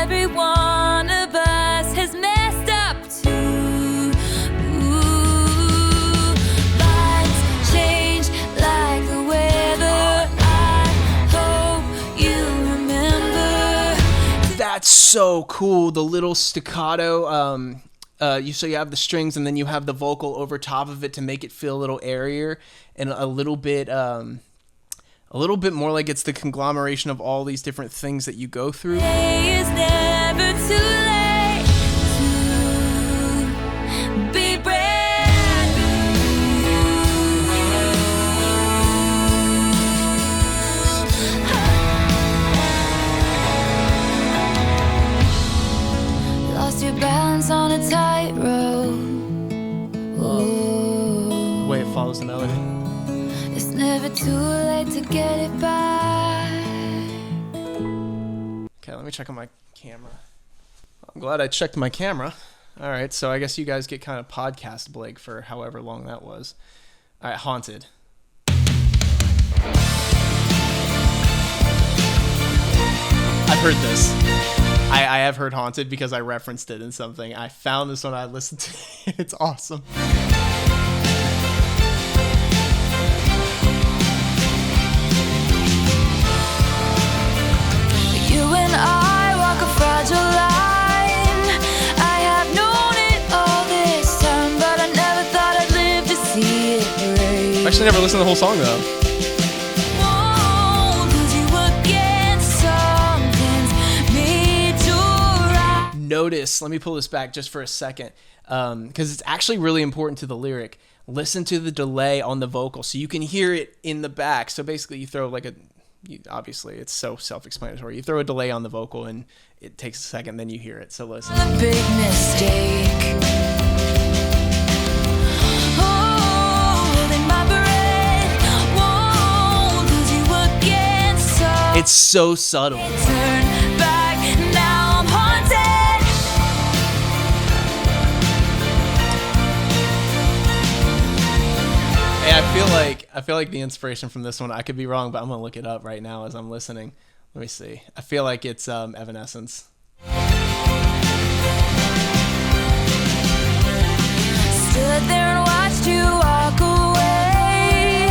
Speaker 2: every one of us has messed up too. Lights change like the weather. I hope you remember.
Speaker 1: That's so cool. The little staccato so you have the strings and then you have the vocal over top of it to make it feel a little airier and a little bit more like it's the conglomeration of all these different things that you go through.
Speaker 2: It's never too late to be brand new. Lost your balance on a tightrope.
Speaker 1: The way it follows the melody.
Speaker 2: It's never too late to get it back.
Speaker 1: Okay, let me check on my camera. I'm glad I checked my camera. All right, so I guess you guys get kind of podcast Blake for however long that was. All right, Haunted. I've heard this. I have heard Haunted because I referenced it in something. I found this one, I listened to it. It's awesome.
Speaker 2: You and I walk a fragile line. I have known it all this time, but I never thought I'd live to see it break.
Speaker 1: I actually never listened to the whole song though.
Speaker 2: Won't lose you again. Something's made you right.
Speaker 1: Notice, let me pull this back just for a second, because it's actually really important to the lyric. Listen to the delay on the vocal so you can hear it in the back. So basically you throw like obviously it's so self-explanatory. You throw a delay on the vocal and it takes a second, then you hear it. So listen.
Speaker 2: A big mistake. Oh, holding my breath. Won't lose you again. So
Speaker 1: It's so subtle.
Speaker 2: turn back. Now I'm haunted.
Speaker 1: Hey, I feel like the inspiration from this one, I could be wrong, but I'm gonna look it up right now as I'm listening. Let me see. I feel like it's Evanescence.
Speaker 2: Stood there and watched you walk away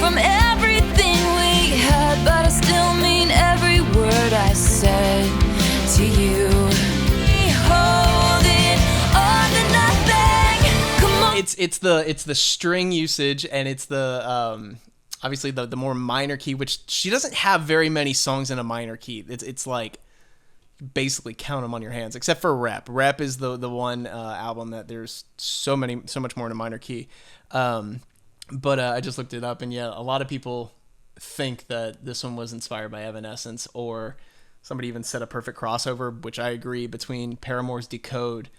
Speaker 2: from everything we had, but I still mean every word I said to you. Holding on to nothing. Come on.
Speaker 1: It's the string usage and it's the obviously the more minor key, which she doesn't have very many songs in a minor key. It's like basically count them on your hands, except for Rep. Rep is the one album that there's so much more in a minor key. But I just looked it up, and yeah, a lot of people think that this one was inspired by Evanescence, or somebody even said a perfect crossover, which I agree, between Paramore's Decode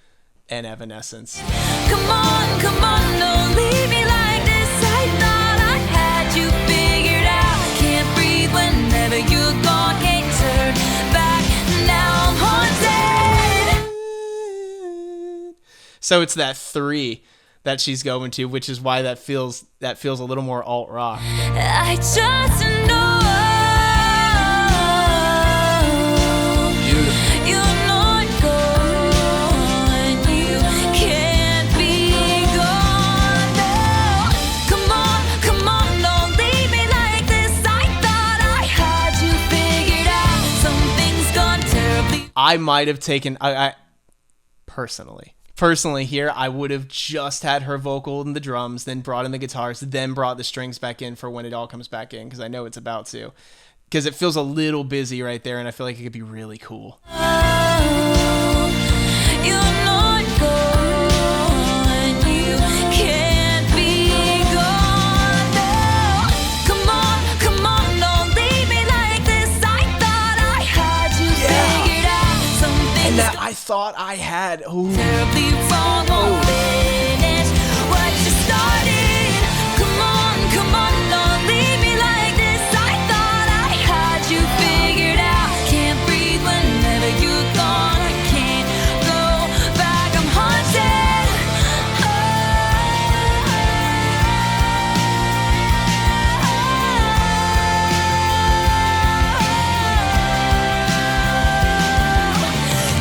Speaker 1: and Evanescence.
Speaker 2: Come on, don't leave me like this. I thought I had you figured out. Can't breathe whenever you're gone. Can't turn back. Now I'm haunted.
Speaker 1: So it's that 3 that she's going to, which is why that feels a little more alt rock.
Speaker 2: I just know you're not gone. You can't be gone now. Come on, don't leave me like this. I thought I had you figured out. Something's gone terribly.
Speaker 1: I might have taken I personally here, I would have just had her vocal and the drums, then brought in the guitars, then brought the strings back in for when it all comes back in, because I know it's about to. Because it feels a little busy right there, and I feel like it could be really cool.
Speaker 2: You're not gone. You can't be gone now. Come on, don't leave me like this. I thought I had you figured out. Something's
Speaker 1: And that I thought I had. Ooh.
Speaker 2: terribly wrong. Won't finish what you started. Come on, don't leave me like this. I thought I had you figured out. Can't breathe whenever you're gone. I can't go back. I'm haunted.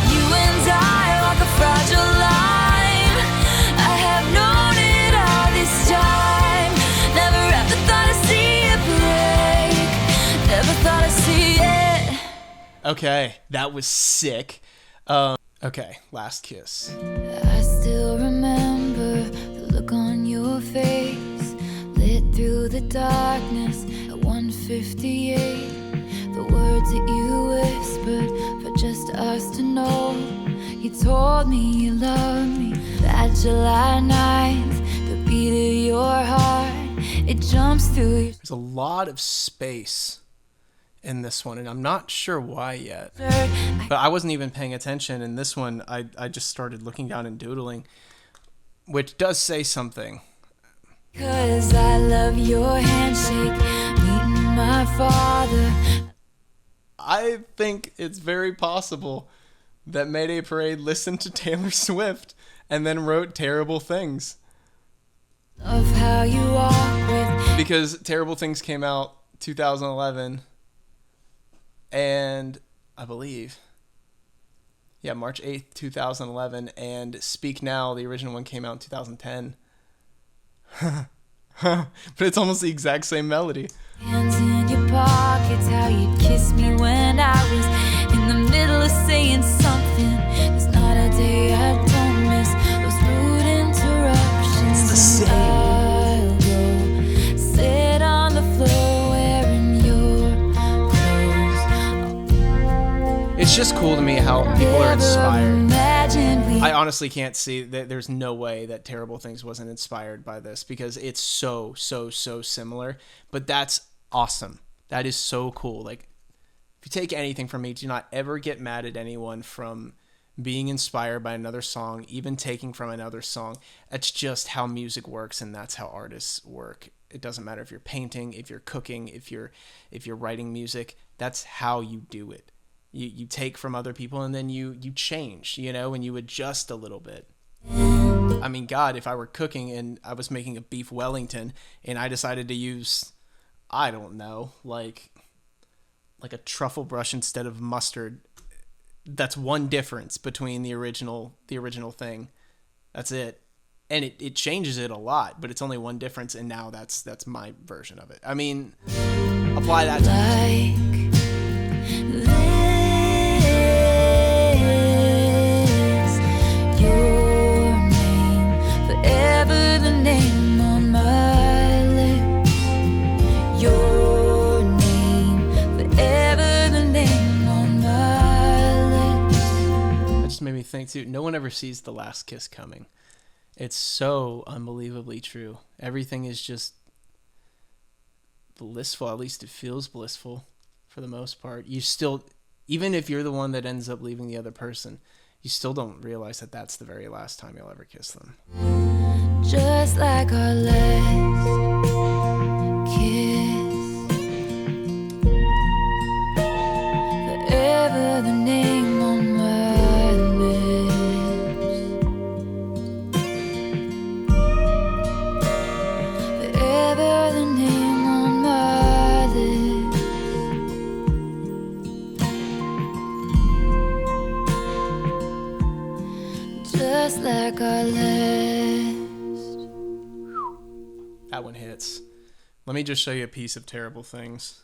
Speaker 2: You and I walk a fragile line. I have known it all this time. Never ever thought I'd see it break. Never thought I'd see it.
Speaker 1: Okay, that was sick. Okay, Last Kiss.
Speaker 2: I still look on your face, lit through the darkness at 1:58. The words that you whispered for just us to know. You told me you loved me that July 9th. The beat of your heart, it jumps through your
Speaker 1: There's a lot of space in this one, and I'm not sure why yet.
Speaker 2: shirt.
Speaker 1: But I wasn't even paying attention. In this one, I just started looking down and doodling, which does say something.
Speaker 2: 'Cause I love your handshake, meeting my father.
Speaker 1: I think it's very possible that Mayday Parade listened to Taylor Swift and then wrote Terrible Things.
Speaker 2: Of how you walk with
Speaker 1: Because Terrible Things came out 2011, and I believe, yeah, March 8th, 2011, and Speak Now, the original one, came out in 2010. But it's almost the exact same melody.
Speaker 2: hands in your pockets, how you kissed me when I was in the middle of saying something. There's not a day I don't miss those rude interruptions.
Speaker 1: It's the same.
Speaker 2: And I'll go sit on the floor wearing your clothes.
Speaker 1: It's just cool to me how people are inspired.
Speaker 2: Imagine we
Speaker 1: I honestly can't see that there's no way that Terrible Things wasn't inspired by this, because it's so similar. But that's awesome. That is so cool. Like, if you take anything from me, do not ever get mad at anyone from being inspired by another song, even taking from another song. That's just how music works, and that's how artists work. It doesn't matter if you're painting, if you're cooking, if you're writing music. That's how you do it. You take from other people, and then you change, and you adjust a little bit. I mean, God, if I were cooking and I was making a beef Wellington and I decided to use, I don't know, like a truffle brush instead of mustard, that's one difference between the original thing. That's it. And it changes it a lot, but it's only one difference, and now that's my version of it. I mean, apply that to
Speaker 2: like this. Your name, forever the name on my lips. Your name, forever the name on my lips.
Speaker 1: That just made me think too. No one ever sees the last kiss coming. It's so unbelievably true. Everything is just blissful. At least it feels blissful for the most part. You still, even if you're the one that ends up leaving the other person, you still don't realize that that's the very last time you'll ever kiss them.
Speaker 2: Just like our last kiss. Forever the name on my lips. Forever the name on my lips. Just like our last.
Speaker 1: That one hits. Let me just show you a piece of Terrible Things,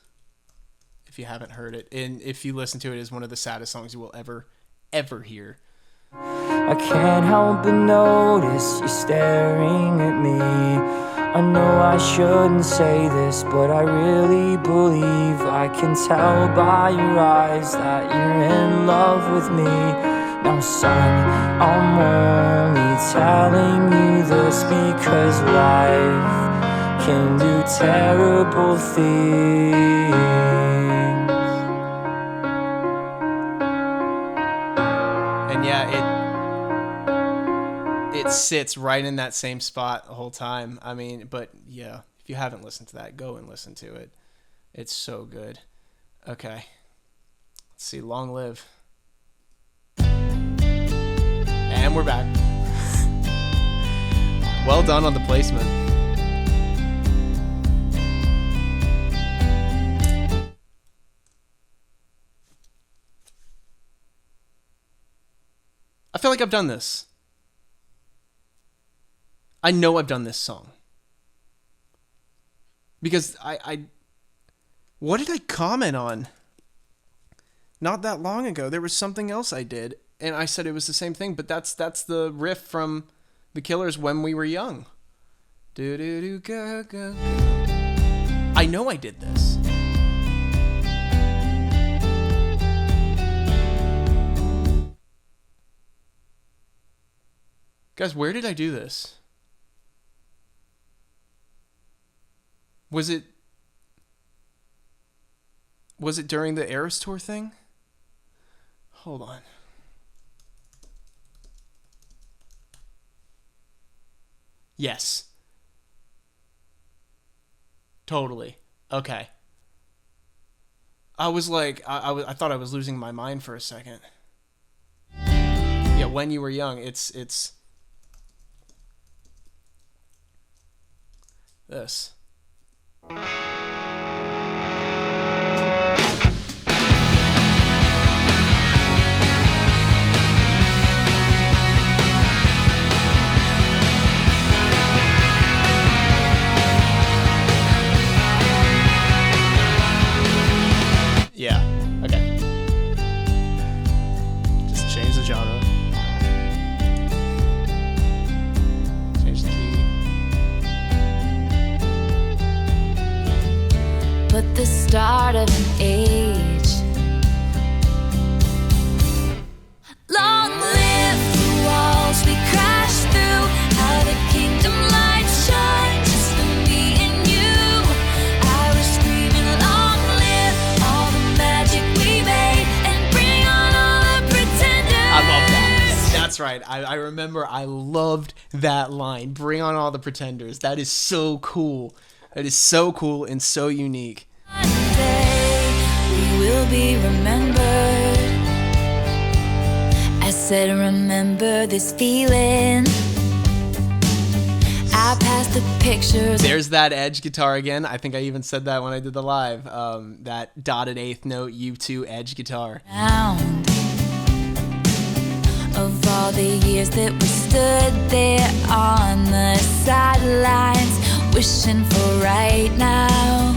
Speaker 1: if you haven't heard it. And if you listen to it, it's one of the saddest songs you will ever hear.
Speaker 6: I can't help but notice you staring at me. I know I shouldn't say this, but I really believe I can tell by your eyes that you're in love with me. Now son, I'm only telling you this because life can do terrible things.
Speaker 1: And yeah, it sits right in that same spot the whole time. I mean, but yeah, if you haven't listened to that, go and listen to it. It's so good. Okay. Let's see, Long Live. And we're back. Well done on the placement. I feel like I've done this. I know I've done this song. Because what did I comment on? Not that long ago. There was something else I did, and I said it was the same thing, but that's the riff from The Killers, When We Were Young. Do do do go go. I know I did this. Guys, where did I do this? Was it during the Eras Tour thing? Hold on. Yes. Totally. Okay. I was like, I thought I was losing my mind for a second. Yeah, When You Were Young. It's this. Yeah, okay. Just change the genre. Change the key.
Speaker 2: But the start of an age. Long live the walls we crashed through. How the kingdom lights shine just for me and you. I was screaming, long live all the magic we made, and bring on all the pretenders.
Speaker 1: I love that. That's right. I remember I loved that line. Bring on all the pretenders. That is so cool. That is so cool and so unique.
Speaker 2: One day we will be remembered. I said, remember this feeling. I passed the pictures.
Speaker 1: There's that edge guitar again. I think I even said that when I did the live. That dotted eighth note U2 edge guitar.
Speaker 2: Sound of all the years that we stood there on the sidelines, wishing for right now,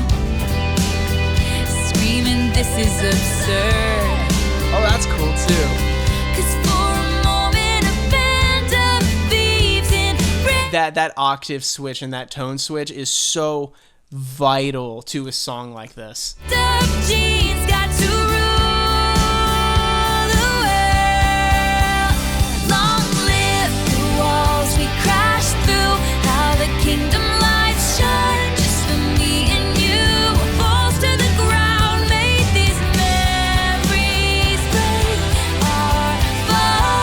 Speaker 2: screaming this is absurd.
Speaker 1: Oh, that's cool too.
Speaker 2: 'Cause for a moment a band of thieves in red
Speaker 1: That octave switch and that tone switch is so vital to a song like this.
Speaker 2: jeans got to rule the world. Long live the walls we crashed through. How the kingdom lights shine just for me and you. Falls to the ground, made these memories break our fall.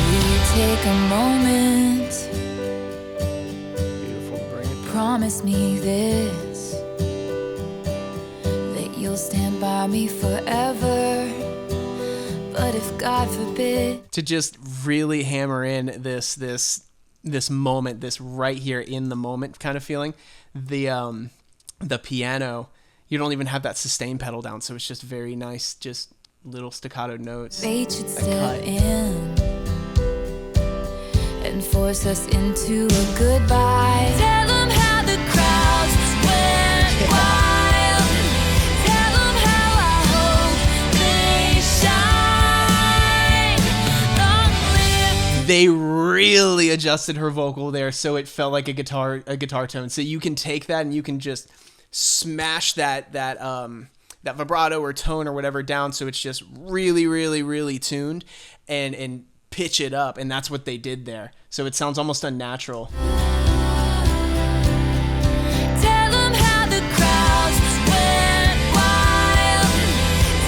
Speaker 2: Will you take a moment?
Speaker 1: Beautiful to bring it.
Speaker 2: Promise me this, that you'll stand by me forever. But if God forbid,
Speaker 1: To just really hammer in this moment, this right here in the moment kind of feeling. The piano, you don't even have that sustain pedal down, so it's just very nice, just little staccato notes.
Speaker 2: fate should
Speaker 1: cut.
Speaker 2: step in and force us into a goodbye. Tell them how the crowds went wild. Tell them how I hope they shine. Long live.
Speaker 1: They really adjusted her vocal there so it felt like a guitar tone. So you can take that and you can just smash that vibrato or tone or whatever down so it's just really, really, really tuned and pitch it up, and that's what they did there. So it sounds almost unnatural.
Speaker 2: Tell them how the crowds went wild.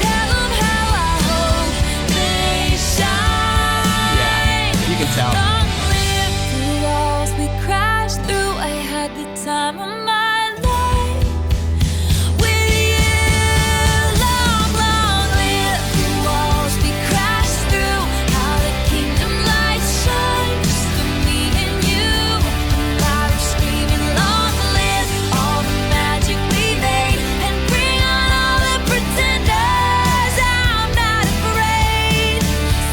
Speaker 2: Tell them how I hope they shine.
Speaker 1: Yeah, you can tell.
Speaker 2: Long live the walls we crashed through. I had the time of my life with you. Long, long live the walls we crashed through. How the kingdom lights shine just for me and you. I was screaming, long live all the magic we made, and bring on all the pretenders. I'm not afraid,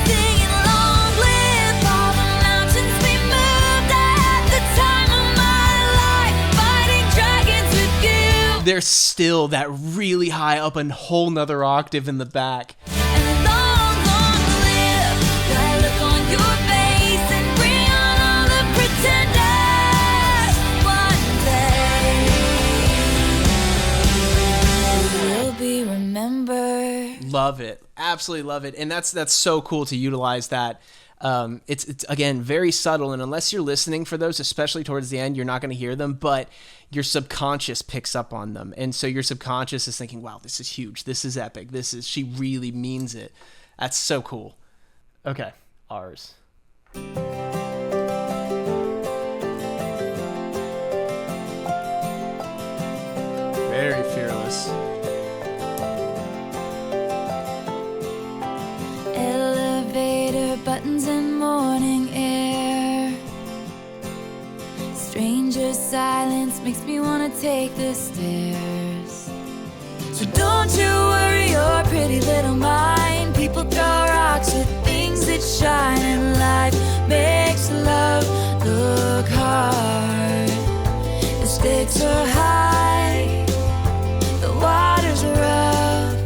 Speaker 2: singing long live all the mountains we moved. I had the time of my life, fighting dragons with you.
Speaker 1: There's still that really high up a whole nother octave in the back.
Speaker 2: And long, long live that look on your face, and bring
Speaker 4: Love it. Absolutely love it. And that's so cool to utilize that. It's again very subtle, and unless you're listening for those, especially towards the end, you're not going to hear them, but your subconscious picks up on them. And so your subconscious is thinking, wow, this is huge. This is epic. She really means it. That's so cool. Okay. Ours. Very fearless.
Speaker 2: Elevator buttons and morning air. Stranger silence makes me wanna take the stairs. So don't you worry your pretty little mind. People throw rocks with things that shine, and life makes love look hard. The stakes are high, the waters are rough,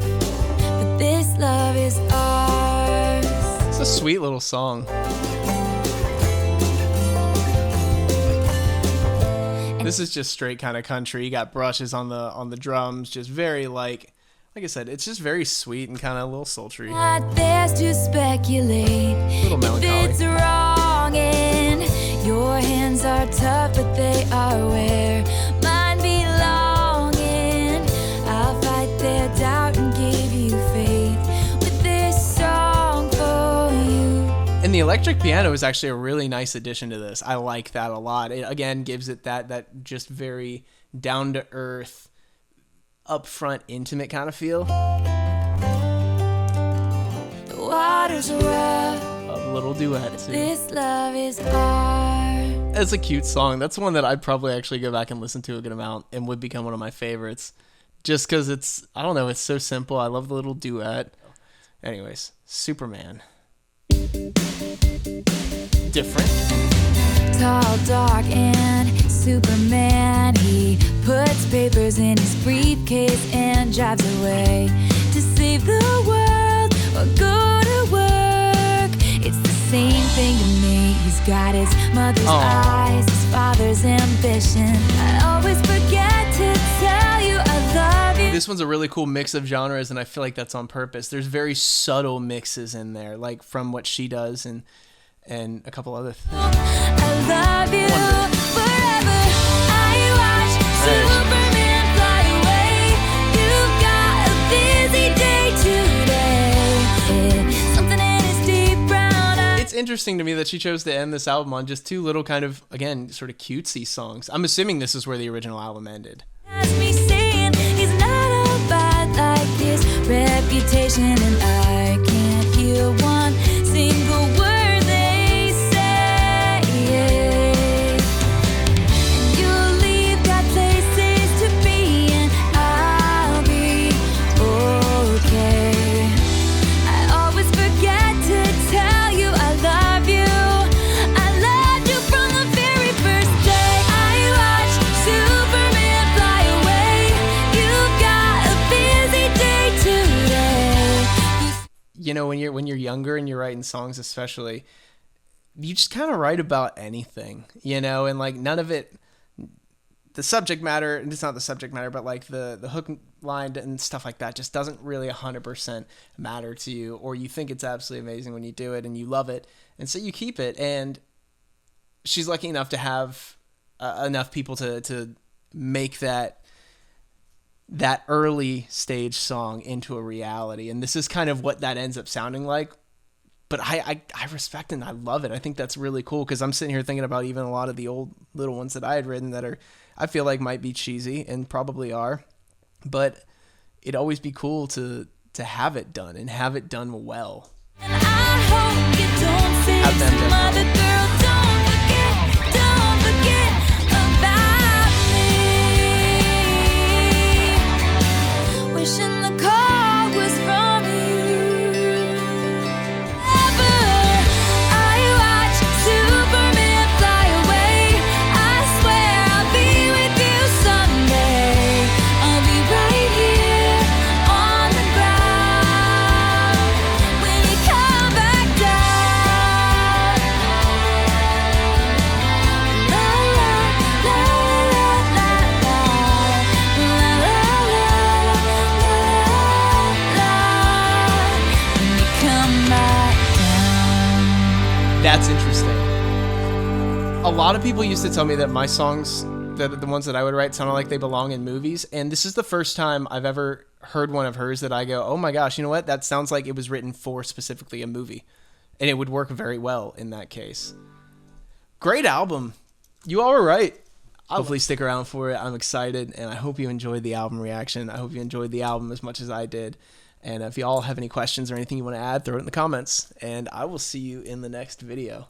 Speaker 2: but this love is ours.
Speaker 4: It's a sweet little song. This is just straight kind of country. You got brushes on the drums, just very like I said, it's just very sweet and kind of a little sultry.
Speaker 2: Not theirs to speculate
Speaker 4: Little melancholy.
Speaker 2: if it's wrong, and your hands are tough, but they are where mine belong. And I'll fight their doubt and give you faith with this song for you.
Speaker 4: And the electric piano is actually a really nice addition to this. I like that a lot. It again gives it that just very down to earth, upfront, intimate kind of feel.
Speaker 2: The waters are rough,
Speaker 4: A little duet too.
Speaker 2: this love is ours.
Speaker 4: It's a cute song. That's one that I'd probably actually go back and listen to a good amount and would become one of my favorites. Just because it's, I don't know, it's so simple. I love the little duet. Anyways, Superman. Different.
Speaker 2: Tall, dark, and Superman. He puts papers in his briefcase and drives away to save the world or go to work. It's the same thing to me. He's got his mother's eyes, his father's ambition. I always forget to tell you I love you.
Speaker 4: This one's a really cool mix of genres, and I feel like that's on purpose. There's very subtle mixes in there, like from what she does and a couple other things.
Speaker 2: I love you forever. I watch Superman fly away. You've got a busy day today. Something in his deep brown eyes.
Speaker 4: It's interesting to me that she chose to end this album on just two little kind of, again, sort of cutesy songs. I'm assuming this is where the original album ended.
Speaker 2: Has me saying he's not a bad like his reputation, and I can't hear one single word they say. And you'll leave got places to be, and I'll be okay. I always forget to tell you I love you. I loved you from the very first day. I watched Superman fly away. You've got a busy day today.
Speaker 4: You know, when you're younger and you're writing songs, especially, you just kind of write about anything, you know, and like none of it, the subject matter, and it's not the subject matter, but like the hook line and stuff like that just doesn't really 100% matter to you, or you think it's absolutely amazing when you do it and you love it, and so you keep it. And she's lucky enough to have enough people to make that early stage song into a reality, and this is kind of what that ends up sounding like. But I respect it and I love it. I think that's really cool, because I'm sitting here thinking about even a lot of the old little ones that I had written that are, I feel like might be cheesy and probably are, but it'd always be cool to have it done and have it done well.
Speaker 2: And I hope you don't say
Speaker 4: Have them
Speaker 2: some
Speaker 4: done.
Speaker 2: other girl, don't forget about me. Wishing the call was from you. Ever, I watch Superman fly away. I swear I'll be with you someday. I'll be right here on the ground when you come back down.
Speaker 1: lot of people used to tell me that my songs, the ones that I would write, sounded like they belong in movies. And this is the first time I've ever heard one of hers that I go, oh my gosh, you know what? That sounds like it was written for specifically a movie. And it would work very well in that case. Great album. You all were right. Hopefully stick around for it. I'm excited, and I hope you enjoyed the album reaction. I hope you enjoyed the album as much as I did. And if you all have any questions or anything you want to add, throw it in the comments. And I will see you in the next video.